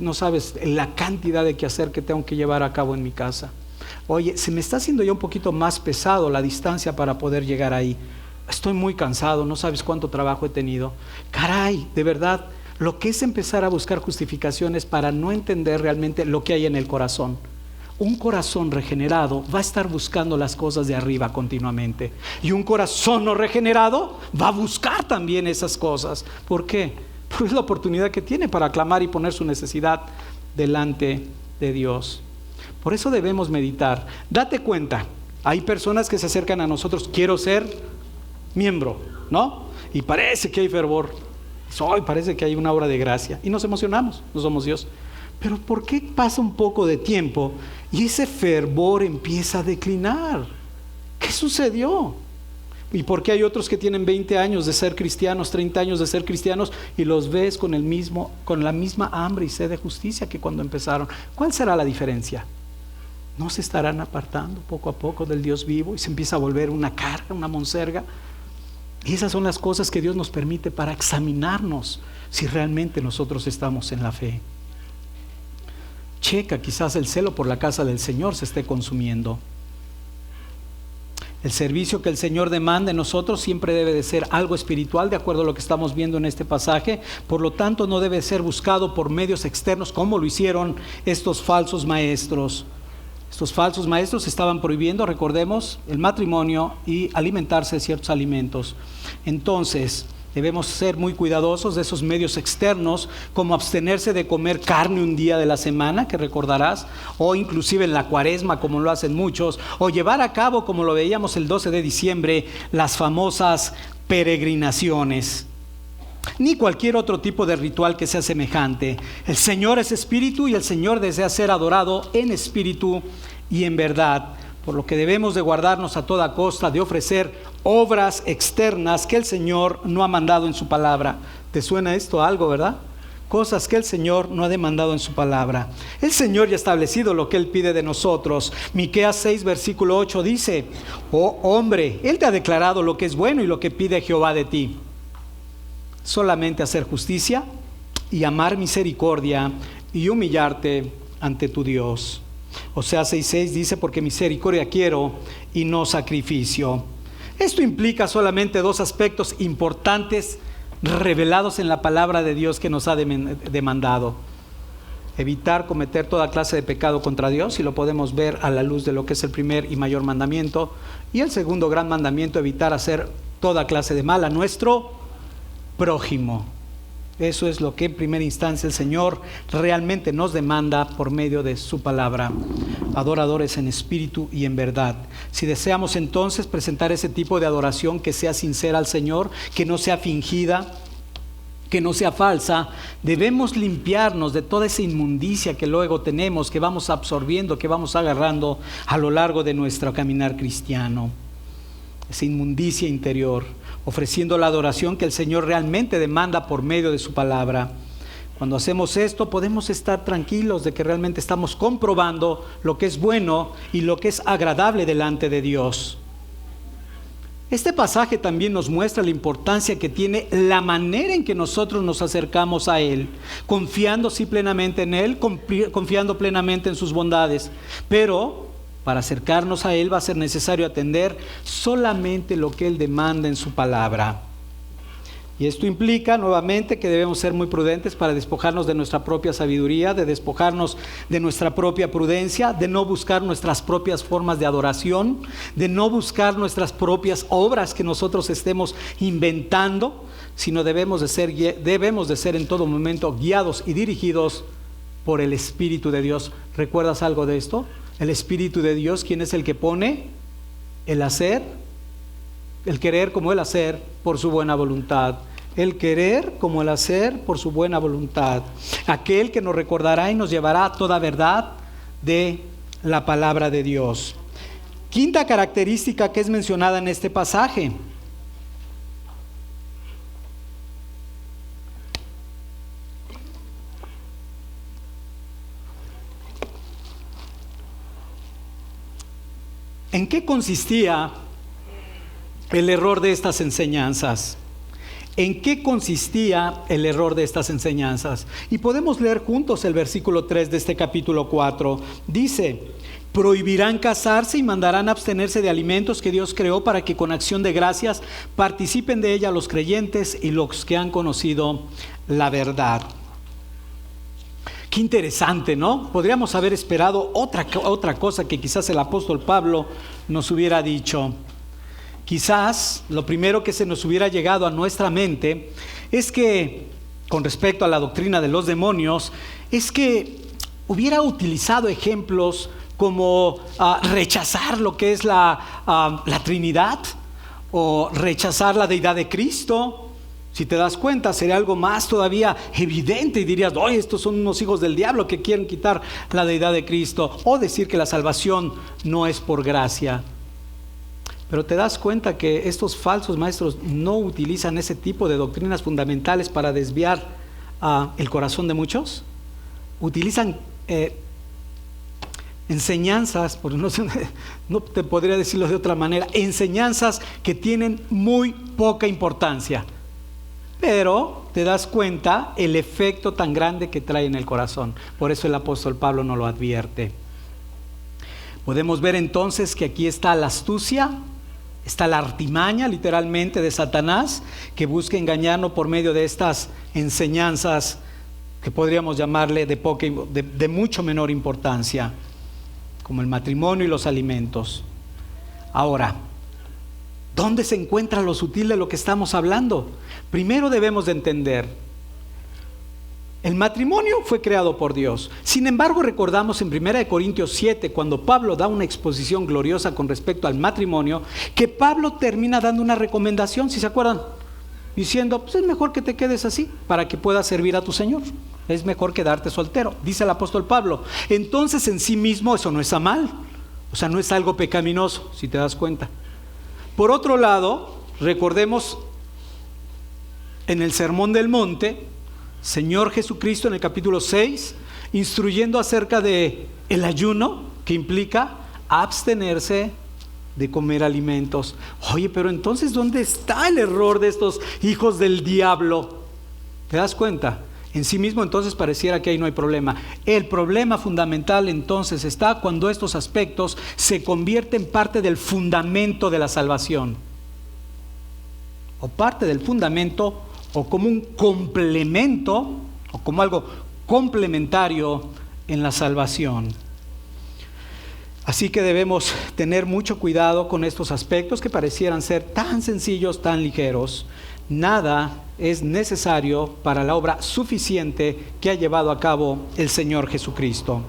no sabes la cantidad de quehacer que tengo que llevar a cabo en mi casa. Oye, se me está haciendo ya un poquito más pesado la distancia para poder llegar ahí. Estoy muy cansado, no sabes cuánto trabajo he tenido. Caray, de verdad, lo que es empezar a buscar justificaciones para no entender realmente lo que hay en el corazón. Un corazón regenerado va a estar buscando las cosas de arriba continuamente. Y un corazón no regenerado va a buscar también esas cosas. ¿Por qué? Porque es la oportunidad que tiene para clamar y poner su necesidad delante de Dios. Por eso debemos meditar. Date cuenta, hay personas que se acercan a nosotros, quiero ser miembro, ¿no? Y parece que hay fervor, parece que hay una obra de gracia y nos emocionamos, no somos Dios. Pero ¿por qué pasa un poco de tiempo y ese fervor empieza a declinar? ¿Qué sucedió? ¿Y por qué hay otros que tienen 20 años de ser cristianos, 30 años de ser cristianos y los ves con la misma hambre y sed de justicia que cuando empezaron? ¿Cuál será la diferencia? ¿No se estarán apartando poco a poco del Dios vivo y se empieza a volver una carga, una monserga? Y esas son las cosas que Dios nos permite para examinarnos si realmente nosotros estamos en la fe. Checa, quizás el celo por la casa del Señor se esté consumiendo. El servicio que el Señor demanda en nosotros siempre debe de ser algo espiritual, de acuerdo a lo que estamos viendo en este pasaje. Por lo tanto, no debe ser buscado por medios externos como lo hicieron estos falsos maestros. Estos falsos maestros estaban prohibiendo, recordemos, el matrimonio y alimentarse de ciertos alimentos. Entonces, debemos ser muy cuidadosos de esos medios externos, como abstenerse de comer carne un día de la semana, que recordarás, o inclusive en la cuaresma, como lo hacen muchos, o llevar a cabo, como lo veíamos el 12 de diciembre, las famosas peregrinaciones. Ni cualquier otro tipo de ritual que sea semejante. El Señor es espíritu y el Señor desea ser adorado en espíritu y en verdad, por lo que debemos de guardarnos a toda costa de ofrecer obras externas que el Señor no ha mandado en su palabra. ¿Te suena esto a algo, verdad? Cosas que el Señor no ha demandado en su palabra. El Señor ya ha establecido lo que Él pide de nosotros. Miqueas 6, versículo 8 dice: oh hombre, Él te ha declarado lo que es bueno y lo que pide Jehová de ti. Solamente hacer justicia y amar misericordia y humillarte ante tu Dios. Oseas 6:6 dice: porque misericordia quiero y no sacrificio. Esto implica solamente 2 aspectos importantes revelados en la palabra de Dios que nos ha demandado. Evitar cometer toda clase de pecado contra Dios, y lo podemos ver a la luz de lo que es el primer y mayor mandamiento. Y el segundo gran mandamiento, evitar hacer toda clase de mal a nuestro prójimo. Eso es lo que en primera instancia el Señor realmente nos demanda por medio de su palabra. Adoradores en espíritu y en verdad. Si deseamos entonces presentar ese tipo de adoración que sea sincera al Señor, que no sea fingida, que no sea falsa, debemos limpiarnos de toda esa inmundicia que luego tenemos, que vamos absorbiendo, que vamos agarrando a lo largo de nuestro caminar cristiano. Esa inmundicia interior, ofreciendo la adoración que el Señor realmente demanda por medio de su palabra. Cuando hacemos esto, podemos estar tranquilos de que realmente estamos comprobando lo que es bueno y lo que es agradable delante de Dios. Este pasaje también nos muestra la importancia que tiene la manera en que nosotros nos acercamos a Él, confiando sí plenamente en Él, confiando plenamente en sus bondades, pero para acercarnos a Él va a ser necesario atender solamente lo que Él demanda en su palabra. Y esto implica nuevamente que debemos ser muy prudentes para despojarnos de nuestra propia sabiduría, de despojarnos de nuestra propia prudencia, de no buscar nuestras propias formas de adoración, de no buscar nuestras propias obras que nosotros estemos inventando, sino debemos de ser en todo momento guiados y dirigidos por el Espíritu de Dios. ¿Recuerdas algo de esto? El Espíritu de Dios, ¿quién es el que pone el hacer? El querer como el hacer por su buena voluntad. El querer como el hacer por su buena voluntad. Aquel que nos recordará y nos llevará a toda verdad de la palabra de Dios. Quinta característica que es mencionada en este pasaje. ¿En qué consistía el error de estas enseñanzas? ¿En qué consistía el error de estas enseñanzas? Y podemos leer juntos el versículo 3 de este capítulo 4. Dice: prohibirán casarse y mandarán abstenerse de alimentos que Dios creó para que con acción de gracias participen de ella los creyentes y los que han conocido la verdad. Qué interesante, ¿no? Podríamos haber esperado otra cosa que quizás el apóstol Pablo nos hubiera dicho. Quizás lo primero que se nos hubiera llegado a nuestra mente es que, con respecto a la doctrina de los demonios, es que hubiera utilizado ejemplos como rechazar lo que es la Trinidad, o rechazar la deidad de Cristo. Si te das cuenta, sería algo más todavía evidente y dirías: oye, estos son unos hijos del diablo que quieren quitar la deidad de Cristo. O decir que la salvación no es por gracia. Pero te das cuenta que estos falsos maestros no utilizan ese tipo de doctrinas fundamentales para desviar el corazón de muchos. Utilizan enseñanzas, porque no te podría decirlo de otra manera, enseñanzas que tienen muy poca importancia. Pero te das cuenta el efecto tan grande que trae en el corazón. Por eso el apóstol Pablo nos lo advierte. Podemos ver entonces que aquí está la astucia, está la artimaña literalmente de Satanás, que busca engañarnos por medio de estas enseñanzas que podríamos llamarle de mucho menor importancia, como el matrimonio y los alimentos. Ahora, ¿dónde se encuentra lo sutil de lo que estamos hablando? Primero debemos de entender, el matrimonio fue creado por Dios. Sin embargo, recordamos en 1 Corintios 7, cuando Pablo da una exposición gloriosa con respecto al matrimonio, que Pablo termina dando una recomendación, si se acuerdan, diciendo: pues es mejor que te quedes así para que puedas servir a tu Señor. Es mejor quedarte soltero, dice el apóstol Pablo. Entonces, en sí mismo eso no está mal, o sea, no es algo pecaminoso, si te das cuenta. Por otro lado, recordemos en el Sermón del Monte, Señor Jesucristo en el capítulo 6, instruyendo acerca de el ayuno, que implica abstenerse de comer alimentos. Oye, pero entonces, ¿dónde está el error de estos hijos del diablo? ¿Te das cuenta? En sí mismo entonces pareciera que ahí no hay problema. El problema fundamental entonces está cuando estos aspectos se convierten en parte del fundamento de la salvación, o parte del fundamento, o como un complemento, o como algo complementario en la salvación. Así que debemos tener mucho cuidado con estos aspectos que parecieran ser tan sencillos, tan ligeros. Nada es necesario para la obra suficiente que ha llevado a cabo el Señor Jesucristo.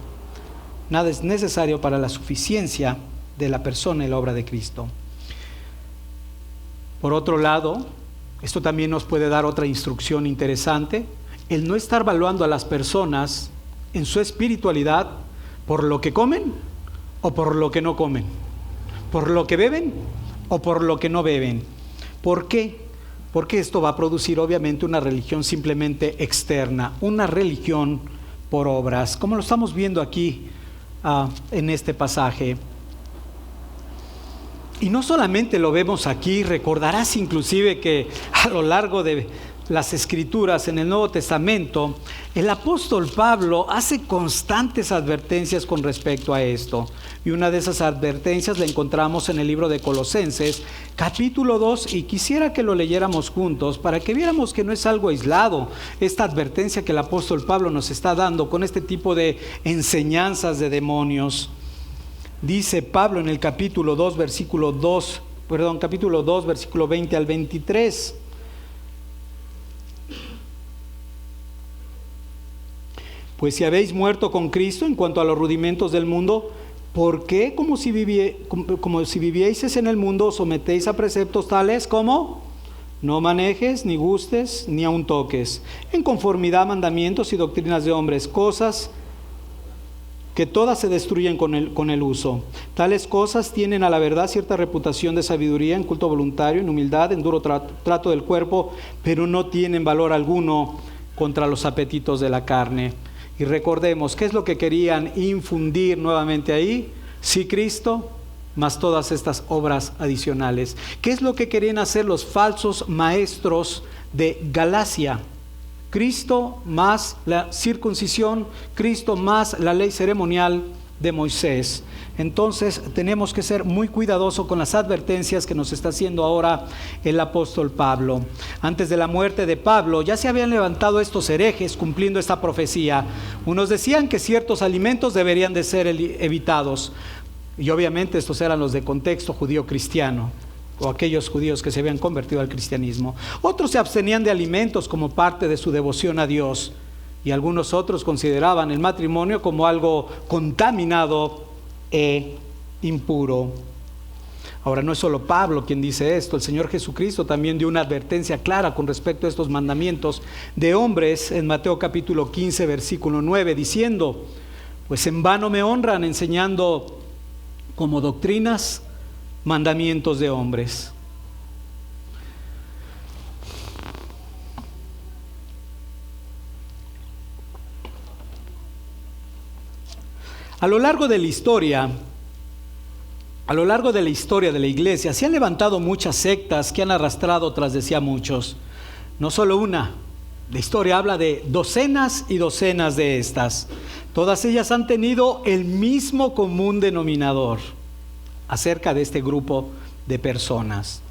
Nada es necesario para la suficiencia de la persona y la obra de Cristo. Por otro lado, esto también nos puede dar otra instrucción interesante: el no estar evaluando a las personas en su espiritualidad por lo que comen o por lo que no comen, por lo que beben o por lo que no beben. ¿Por qué? Porque esto va a producir obviamente una religión simplemente externa, una religión por obras, como lo estamos viendo aquí en este pasaje. Y no solamente lo vemos aquí, recordarás inclusive que a lo largo de las Escrituras en el Nuevo Testamento, el apóstol Pablo hace constantes advertencias con respecto a esto. Y una de esas advertencias la encontramos en el libro de Colosenses, capítulo 2, y quisiera que lo leyéramos juntos para que viéramos que no es algo aislado, esta advertencia que el apóstol Pablo nos está dando con este tipo de enseñanzas de demonios. Dice Pablo en el capítulo 2, versículo 20 al 23. Pues si habéis muerto con Cristo en cuanto a los rudimentos del mundo, ¿por qué como si vivieseis en el mundo os sometéis a preceptos tales como no manejes, ni gustes, ni aun toques, en conformidad a mandamientos y doctrinas de hombres, cosas que todas se destruyen con el uso? Tales cosas tienen a la verdad cierta reputación de sabiduría, en culto voluntario, en humildad, en duro trato del cuerpo, pero no tienen valor alguno contra los apetitos de la carne. Y recordemos, ¿qué es lo que querían infundir nuevamente ahí? Sí, Cristo, más todas estas obras adicionales. ¿Qué es lo que querían hacer los falsos maestros de Galacia? Cristo más la circuncisión, Cristo más la ley ceremonial de Moisés. Entonces tenemos que ser muy cuidadosos con las advertencias que nos está haciendo ahora el apóstol Pablo. Antes de la muerte de Pablo ya se habían levantado estos herejes cumpliendo esta profecía. Unos decían que ciertos alimentos deberían de ser evitados, y obviamente estos eran los de contexto judío cristiano, o aquellos judíos que se habían convertido al cristianismo. Otros se abstenían de alimentos como parte de su devoción a Dios, y algunos otros consideraban el matrimonio como algo contaminado e impuro. Ahora, no es solo Pablo quien dice esto, el Señor Jesucristo también dio una advertencia clara con respecto a estos mandamientos de hombres en Mateo capítulo 15, versículo 9, diciendo: pues en vano me honran enseñando como doctrinas mandamientos de hombres. A lo largo de la historia de la iglesia se han levantado muchas sectas que han arrastrado tras de sí a muchos. No solo una, la historia habla de docenas y docenas de estas. Todas ellas han tenido el mismo común denominador acerca de este grupo de personas.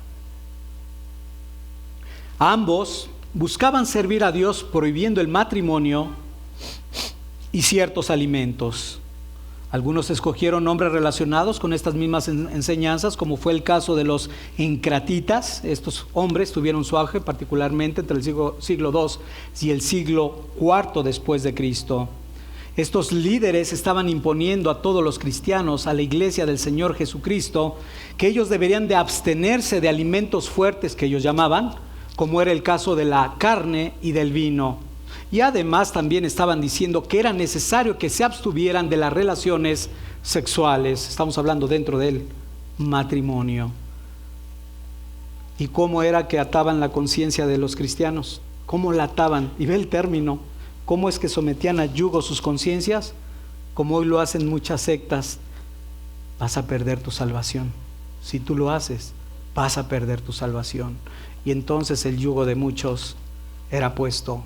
Ambos buscaban servir a Dios prohibiendo el matrimonio y ciertos alimentos. Algunos escogieron nombres relacionados con estas mismas enseñanzas, como fue el caso de los encratitas. Estos hombres tuvieron su auge particularmente entre el siglo II y el siglo IV después de Cristo. Estos líderes estaban imponiendo a todos los cristianos, a la iglesia del Señor Jesucristo, que ellos deberían de abstenerse de alimentos fuertes que ellos llamaban, como era el caso de la carne y del vino. Y además también estaban diciendo que era necesario que se abstuvieran de las relaciones sexuales. Estamos hablando dentro del matrimonio. ¿Y cómo era que ataban la conciencia de los cristianos? ¿Cómo la ataban? Y ve el término. ¿Cómo es que sometían a yugo sus conciencias? Como hoy lo hacen muchas sectas. Vas a perder tu salvación. Si tú lo haces, vas a perder tu salvación. Y entonces el yugo de muchos era puesto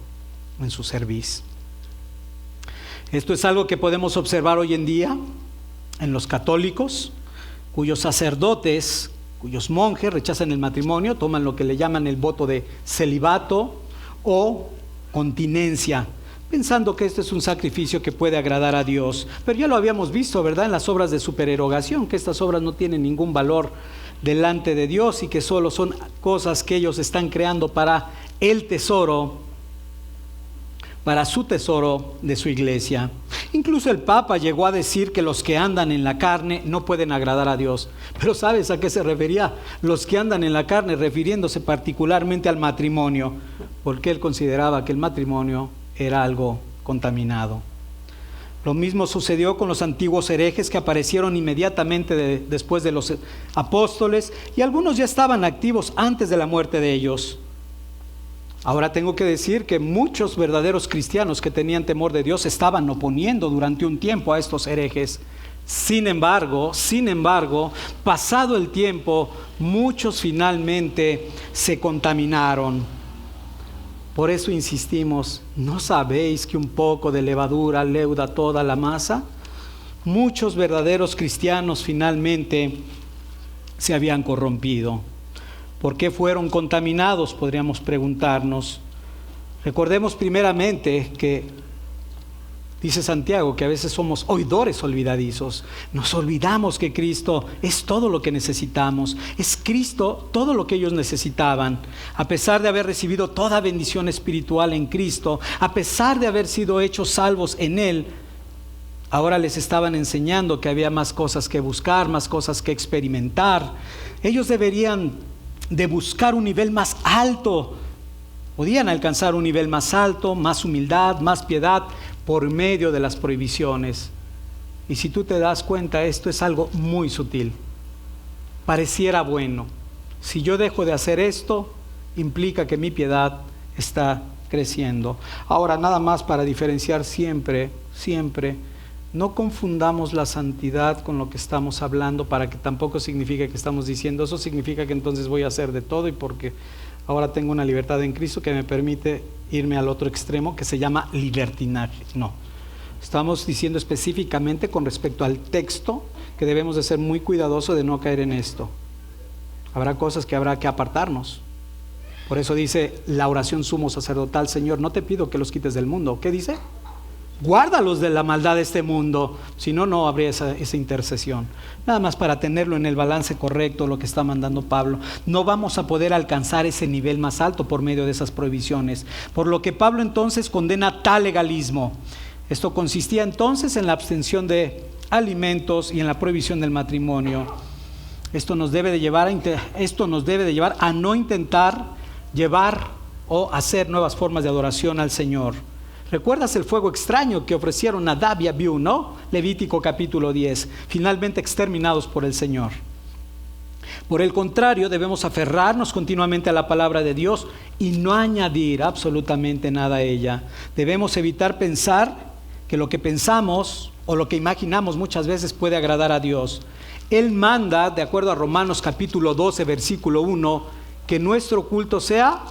en su cerviz. Esto es algo que podemos observar hoy en día en los católicos, cuyos sacerdotes, cuyos monjes rechazan el matrimonio, toman lo que le llaman el voto de celibato o continencia, pensando que este es un sacrificio que puede agradar a Dios. Pero ya lo habíamos visto, ¿verdad?, en las obras de supererogación, que estas obras no tienen ningún valor delante de Dios y que solo son cosas que ellos están creando para el tesoro, para su tesoro de su iglesia. Incluso el Papa llegó a decir que los que andan en la carne no pueden agradar a Dios. Pero ¿sabes a qué se refería? Los que andan en la carne, refiriéndose particularmente al matrimonio, porque él consideraba que el matrimonio era algo contaminado. Lo mismo sucedió con los antiguos herejes que aparecieron inmediatamente después de los apóstoles, y algunos ya estaban activos antes de la muerte de ellos. Ahora tengo que decir que muchos verdaderos cristianos que tenían temor de Dios estaban oponiendo durante un tiempo a estos herejes. Sin embargo, pasado el tiempo, muchos finalmente se contaminaron. Por eso insistimos, ¿no sabéis que un poco de levadura leuda toda la masa? Muchos verdaderos cristianos finalmente se habían corrompido. ¿Por qué fueron contaminados? Podríamos preguntarnos. Recordemos primeramente que dice Santiago que a veces somos oidores olvidadizos. Nos olvidamos que Cristo es todo lo que necesitamos. Es Cristo todo lo que ellos necesitaban. A pesar de haber recibido toda bendición espiritual en Cristo, a pesar de haber sido hechos salvos en Él, ahora les estaban enseñando que había más cosas que buscar, más cosas que experimentar. Ellos deberían de buscar un nivel más alto. Podían alcanzar un nivel más alto, más humildad, más piedad, por medio de las prohibiciones. Y si tú te das cuenta, esto es algo muy sutil. Pareciera bueno. Si yo dejo de hacer esto, implica que mi piedad está creciendo. Ahora, nada más para diferenciar siempre, no confundamos la santidad con lo que estamos hablando, para que tampoco signifique que estamos diciendo, eso significa que entonces voy a hacer de todo y porque ahora tengo una libertad en Cristo que me permite irme al otro extremo que se llama libertinaje. No, estamos diciendo específicamente con respecto al texto que debemos de ser muy cuidadosos de no caer en esto. Habrá cosas que habrá que apartarnos. Por eso dice la oración sumo sacerdotal: Señor, no te pido que los quites del mundo. ¿Qué dice? Guárdalos de la maldad de este mundo, si no, no habría esa intercesión. Nada más para tenerlo en el balance correcto, lo que está mandando Pablo. No vamos a poder alcanzar ese nivel más alto por medio de esas prohibiciones, por lo que Pablo entonces condena tal legalismo. Esto consistía entonces en la abstención de alimentos y en la prohibición del matrimonio. Esto nos debe de llevar a no intentar llevar o hacer nuevas formas de adoración al Señor. ¿Recuerdas el fuego extraño que ofrecieron Nadab y Abiú, no? Levítico capítulo 10, finalmente exterminados por el Señor. Por el contrario, debemos aferrarnos continuamente a la palabra de Dios y no añadir absolutamente nada a ella. Debemos evitar pensar que lo que pensamos o lo que imaginamos muchas veces puede agradar a Dios. Él manda, de acuerdo a Romanos capítulo 12, versículo 1, que nuestro culto sea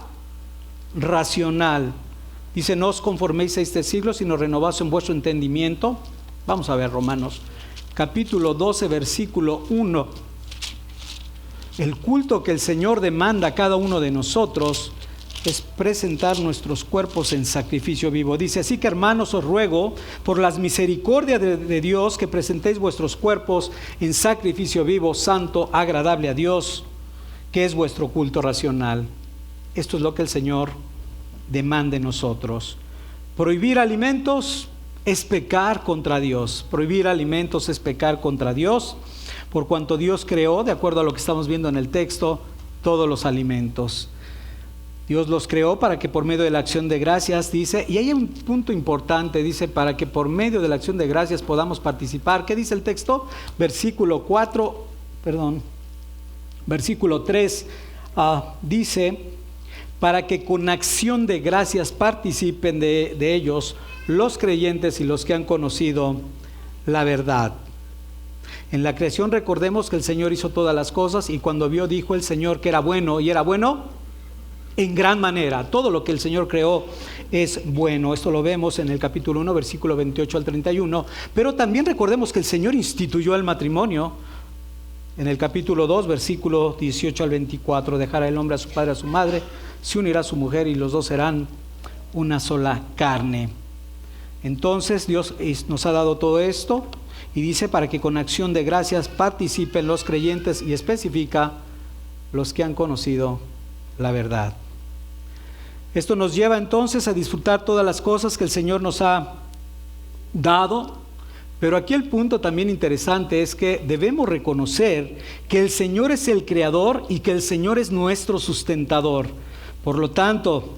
racional. Dice, no os conforméis a este siglo, sino renovaos en vuestro entendimiento. Vamos a ver Romanos capítulo 12, versículo 1. El culto que el Señor demanda a cada uno de nosotros es presentar nuestros cuerpos en sacrificio vivo. Dice, así que hermanos, os ruego por las misericordias de Dios que presentéis vuestros cuerpos en sacrificio vivo, santo, agradable a Dios, que es vuestro culto racional. Esto es lo que el Señor demanda de nosotros. Prohibir alimentos es pecar contra Dios. Prohibir alimentos es pecar contra Dios, por cuanto Dios creó, de acuerdo a lo que estamos viendo en el texto, todos los alimentos. Dios los creó para que por medio de la acción de gracias, dice, y hay un punto importante, dice, para que por medio de la acción de gracias podamos participar. ¿Qué dice el texto? Versículo 3, dice, para que con acción de gracias participen de ellos los creyentes y los que han conocido la verdad. En la creación recordemos que el Señor hizo todas las cosas y cuando vio, dijo el Señor que era bueno, y era bueno en gran manera. Todo lo que el Señor creó es bueno. Esto lo vemos en el capítulo 1, versículo 28 al 31. Pero también recordemos que el Señor instituyó el matrimonio. En el capítulo 2, versículo 18 al 24, dejará el hombre a su padre, a su madre, se unirá a su mujer y los dos serán una sola carne. Entonces Dios nos ha dado todo esto y dice para que con acción de gracias participen los creyentes, y especifica los que han conocido la verdad. Esto nos lleva entonces a disfrutar todas las cosas que el Señor nos ha dado. Pero aquí el punto también interesante es que debemos reconocer que el Señor es el creador y que el Señor es nuestro sustentador. Por lo tanto,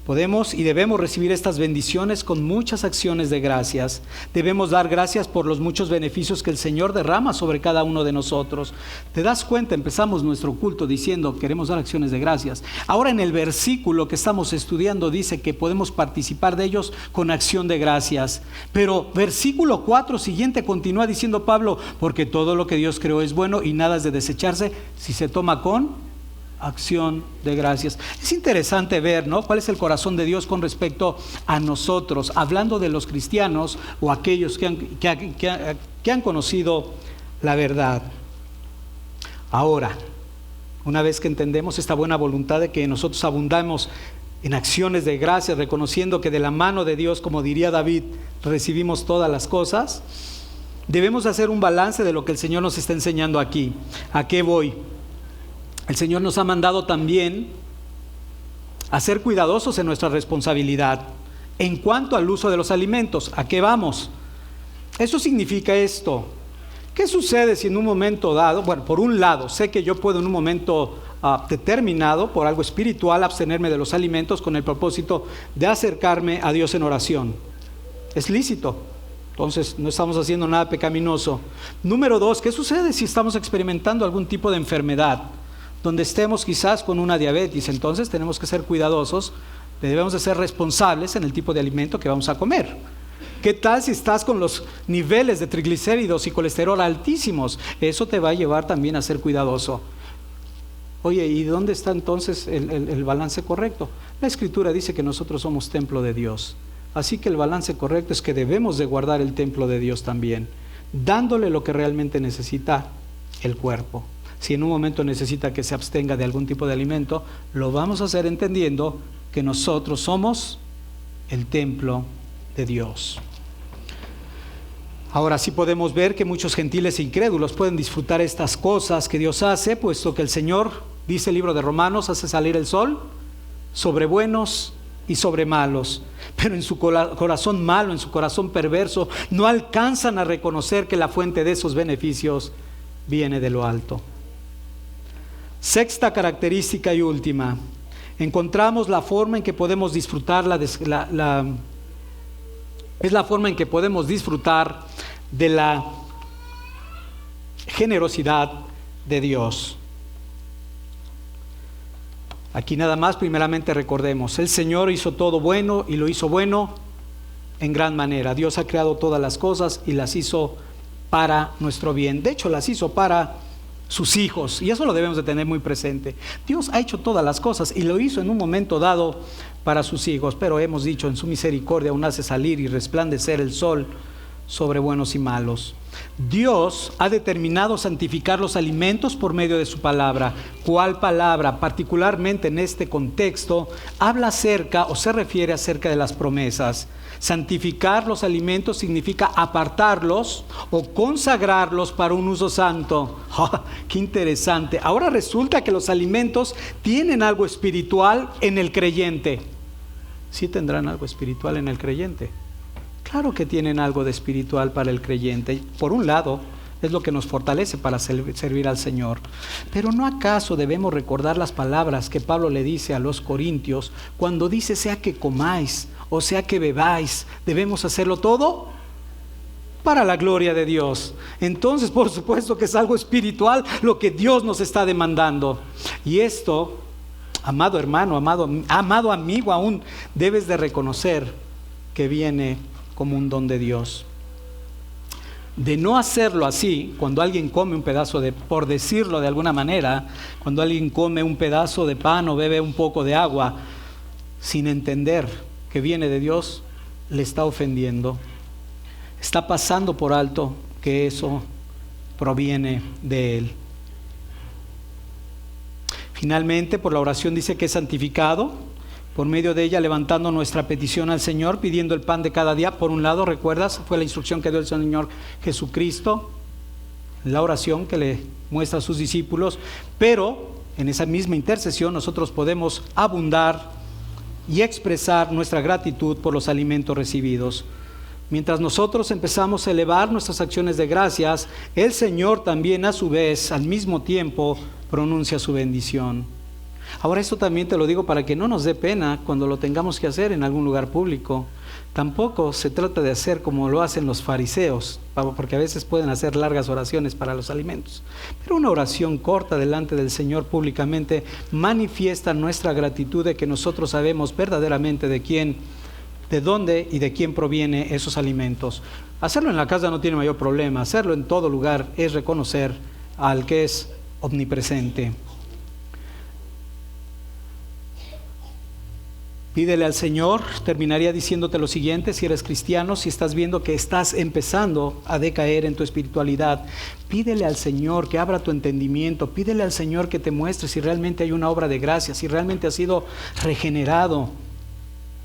podemos y debemos recibir estas bendiciones con muchas acciones de gracias. Debemos dar gracias por los muchos beneficios que el Señor derrama sobre cada uno de nosotros. ¿Te das cuenta? Empezamos nuestro culto diciendo queremos dar acciones de gracias. Ahora en el versículo que estamos estudiando dice que podemos participar de ellos con acción de gracias. Pero versículo 4 siguiente continúa diciendo Pablo, porque todo lo que Dios creó es bueno y nada es de desecharse si se toma con acción de gracias. Es interesante ver, ¿no?, cuál es el corazón de Dios con respecto a nosotros, hablando de los cristianos o aquellos que han conocido la verdad. Ahora, una vez que entendemos esta buena voluntad de que nosotros abundamos en acciones de gracias, reconociendo que de la mano de Dios, como diría David, recibimos todas las cosas, debemos hacer un balance de lo que el Señor nos está enseñando aquí. ¿A qué voy? El Señor nos ha mandado también a ser cuidadosos en nuestra responsabilidad en cuanto al uso de los alimentos. ¿A qué vamos? Eso significa esto. ¿Qué sucede si en un momento dado, bueno, por un lado, sé que yo puedo en un momento determinado, por algo espiritual, abstenerme de los alimentos con el propósito de acercarme a Dios en oración? Es lícito. Entonces no estamos haciendo nada pecaminoso. Número 2, ¿qué sucede si estamos experimentando algún tipo de enfermedad? Donde estemos quizás con una diabetes, entonces tenemos que ser cuidadosos, debemos de ser responsables en el tipo de alimento que vamos a comer. ¿Qué tal si estás con los niveles de triglicéridos y colesterol altísimos? Eso te va a llevar también a ser cuidadoso. Oye, ¿y dónde está entonces el balance correcto? La Escritura dice que nosotros somos templo de Dios. Así que el balance correcto es que debemos de guardar el templo de Dios también, dándole lo que realmente necesita el cuerpo. Si en un momento necesita que se abstenga de algún tipo de alimento, lo vamos a hacer entendiendo que nosotros somos el templo de Dios. Ahora sí podemos ver que muchos gentiles e incrédulos pueden disfrutar estas cosas que Dios hace, puesto que el Señor, dice el libro de Romanos, hace salir el sol sobre buenos y sobre malos, pero en su corazón malo, en su corazón perverso, no alcanzan a reconocer que la fuente de esos beneficios viene de lo alto. Sexta característica y última, encontramos la forma en que podemos disfrutar es la forma en que podemos disfrutar de la generosidad de Dios. Aquí nada más, primeramente recordemos, el Señor hizo todo bueno y lo hizo bueno en gran manera. Dios ha creado todas las cosas y las hizo para nuestro bien. De hecho, las hizo para sus hijos, y eso lo debemos de tener muy presente. Dios ha hecho todas las cosas y lo hizo en un momento dado para sus hijos, pero hemos dicho, en su misericordia aún hace salir y resplandecer el sol sobre buenos y malos. Dios ha determinado santificar los alimentos por medio de su palabra. ¿Cuál palabra? Particularmente en este contexto, habla acerca o se refiere acerca de las promesas. Santificar los alimentos significa apartarlos o consagrarlos para un uso santo. ¡Oh, qué interesante! Ahora resulta que los alimentos tienen algo espiritual en el creyente. ¿Sí tendrán algo espiritual en el creyente? Claro que tienen algo de espiritual para el creyente. Por un lado, es lo que nos fortalece para servir al Señor. Pero ¿no acaso debemos recordar las palabras que Pablo le dice a los corintios cuando dice, sea que comáis o sea que bebáis, debemos hacerlo todo para la gloria de Dios? Entonces, por supuesto que es algo espiritual lo que Dios nos está demandando. Y esto, amado hermano, amado amigo, aún debes de reconocer que viene como un don de Dios. De no hacerlo así, cuando alguien come un pedazo de, por decirlo de alguna manera, cuando alguien come un pedazo de pan o bebe un poco de agua, sin entender que viene de Dios, le está ofendiendo. Está pasando por alto que eso proviene de Él. Finalmente, por la oración dice que es santificado, por medio de ella levantando nuestra petición al Señor, pidiendo el pan de cada día. Por un lado, ¿recuerdas? Fue la instrucción que dio el Señor Jesucristo, la oración que le muestra a sus discípulos, pero en esa misma intercesión nosotros podemos abundar y expresar nuestra gratitud por los alimentos recibidos. Mientras nosotros empezamos a elevar nuestras acciones de gracias, el Señor también a su vez, al mismo tiempo, pronuncia su bendición. Ahora esto también te lo digo para que no nos dé pena cuando lo tengamos que hacer en algún lugar público. Tampoco se trata de hacer como lo hacen los fariseos, porque a veces pueden hacer largas oraciones para los alimentos. Pero una oración corta delante del Señor públicamente manifiesta nuestra gratitud de que nosotros sabemos verdaderamente de dónde y de quién proviene esos alimentos. Hacerlo en la casa no tiene mayor problema, hacerlo en todo lugar es reconocer al que es omnipresente. Pídele al Señor, terminaría diciéndote lo siguiente: si eres cristiano, si estás viendo que estás empezando a decaer en tu espiritualidad, pídele al Señor que abra tu entendimiento, pídele al Señor que te muestre si realmente hay una obra de gracia, si realmente has sido regenerado,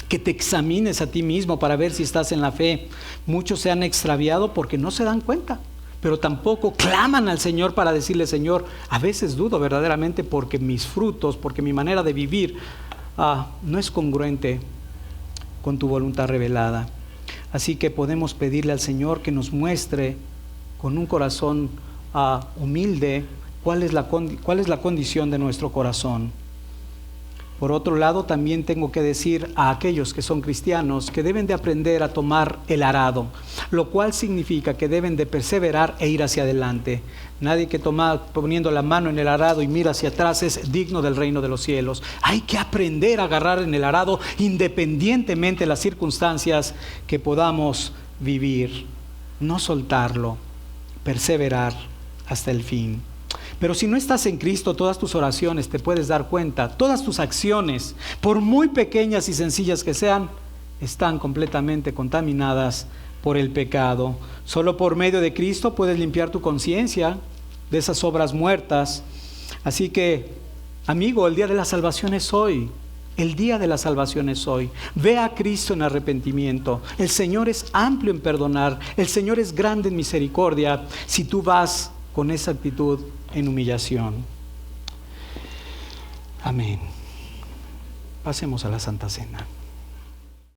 que te examines a ti mismo para ver si estás en la fe. Muchos se han extraviado porque no se dan cuenta, pero tampoco claman al Señor para decirle: Señor, a veces dudo verdaderamente porque mis frutos, porque mi manera de vivir no es congruente con tu voluntad revelada. Así que podemos pedirle al Señor que nos muestre con un corazón humilde cuál es la condición de nuestro corazón. Por otro lado, también tengo que decir a aquellos que son cristianos que deben de aprender a tomar el arado, lo cual significa que deben de perseverar e ir hacia adelante. Nadie que poniendo la mano en el arado y mira hacia atrás es digno del reino de los cielos. Hay que aprender a agarrar en el arado independientemente de las circunstancias que podamos vivir. No soltarlo, perseverar hasta el fin. Pero si no estás en Cristo, todas tus oraciones, te puedes dar cuenta, todas tus acciones, por muy pequeñas y sencillas que sean, están completamente contaminadas por el pecado. Solo por medio de Cristo puedes limpiar tu conciencia de esas obras muertas. Así que, amigo, el día de la salvación es hoy. El día de la salvación es hoy. Ve a Cristo en arrepentimiento. El Señor es amplio en perdonar. El Señor es grande en misericordia. Si tú vas con esa actitud en humillación. Amén. Pasemos a la Santa Cena.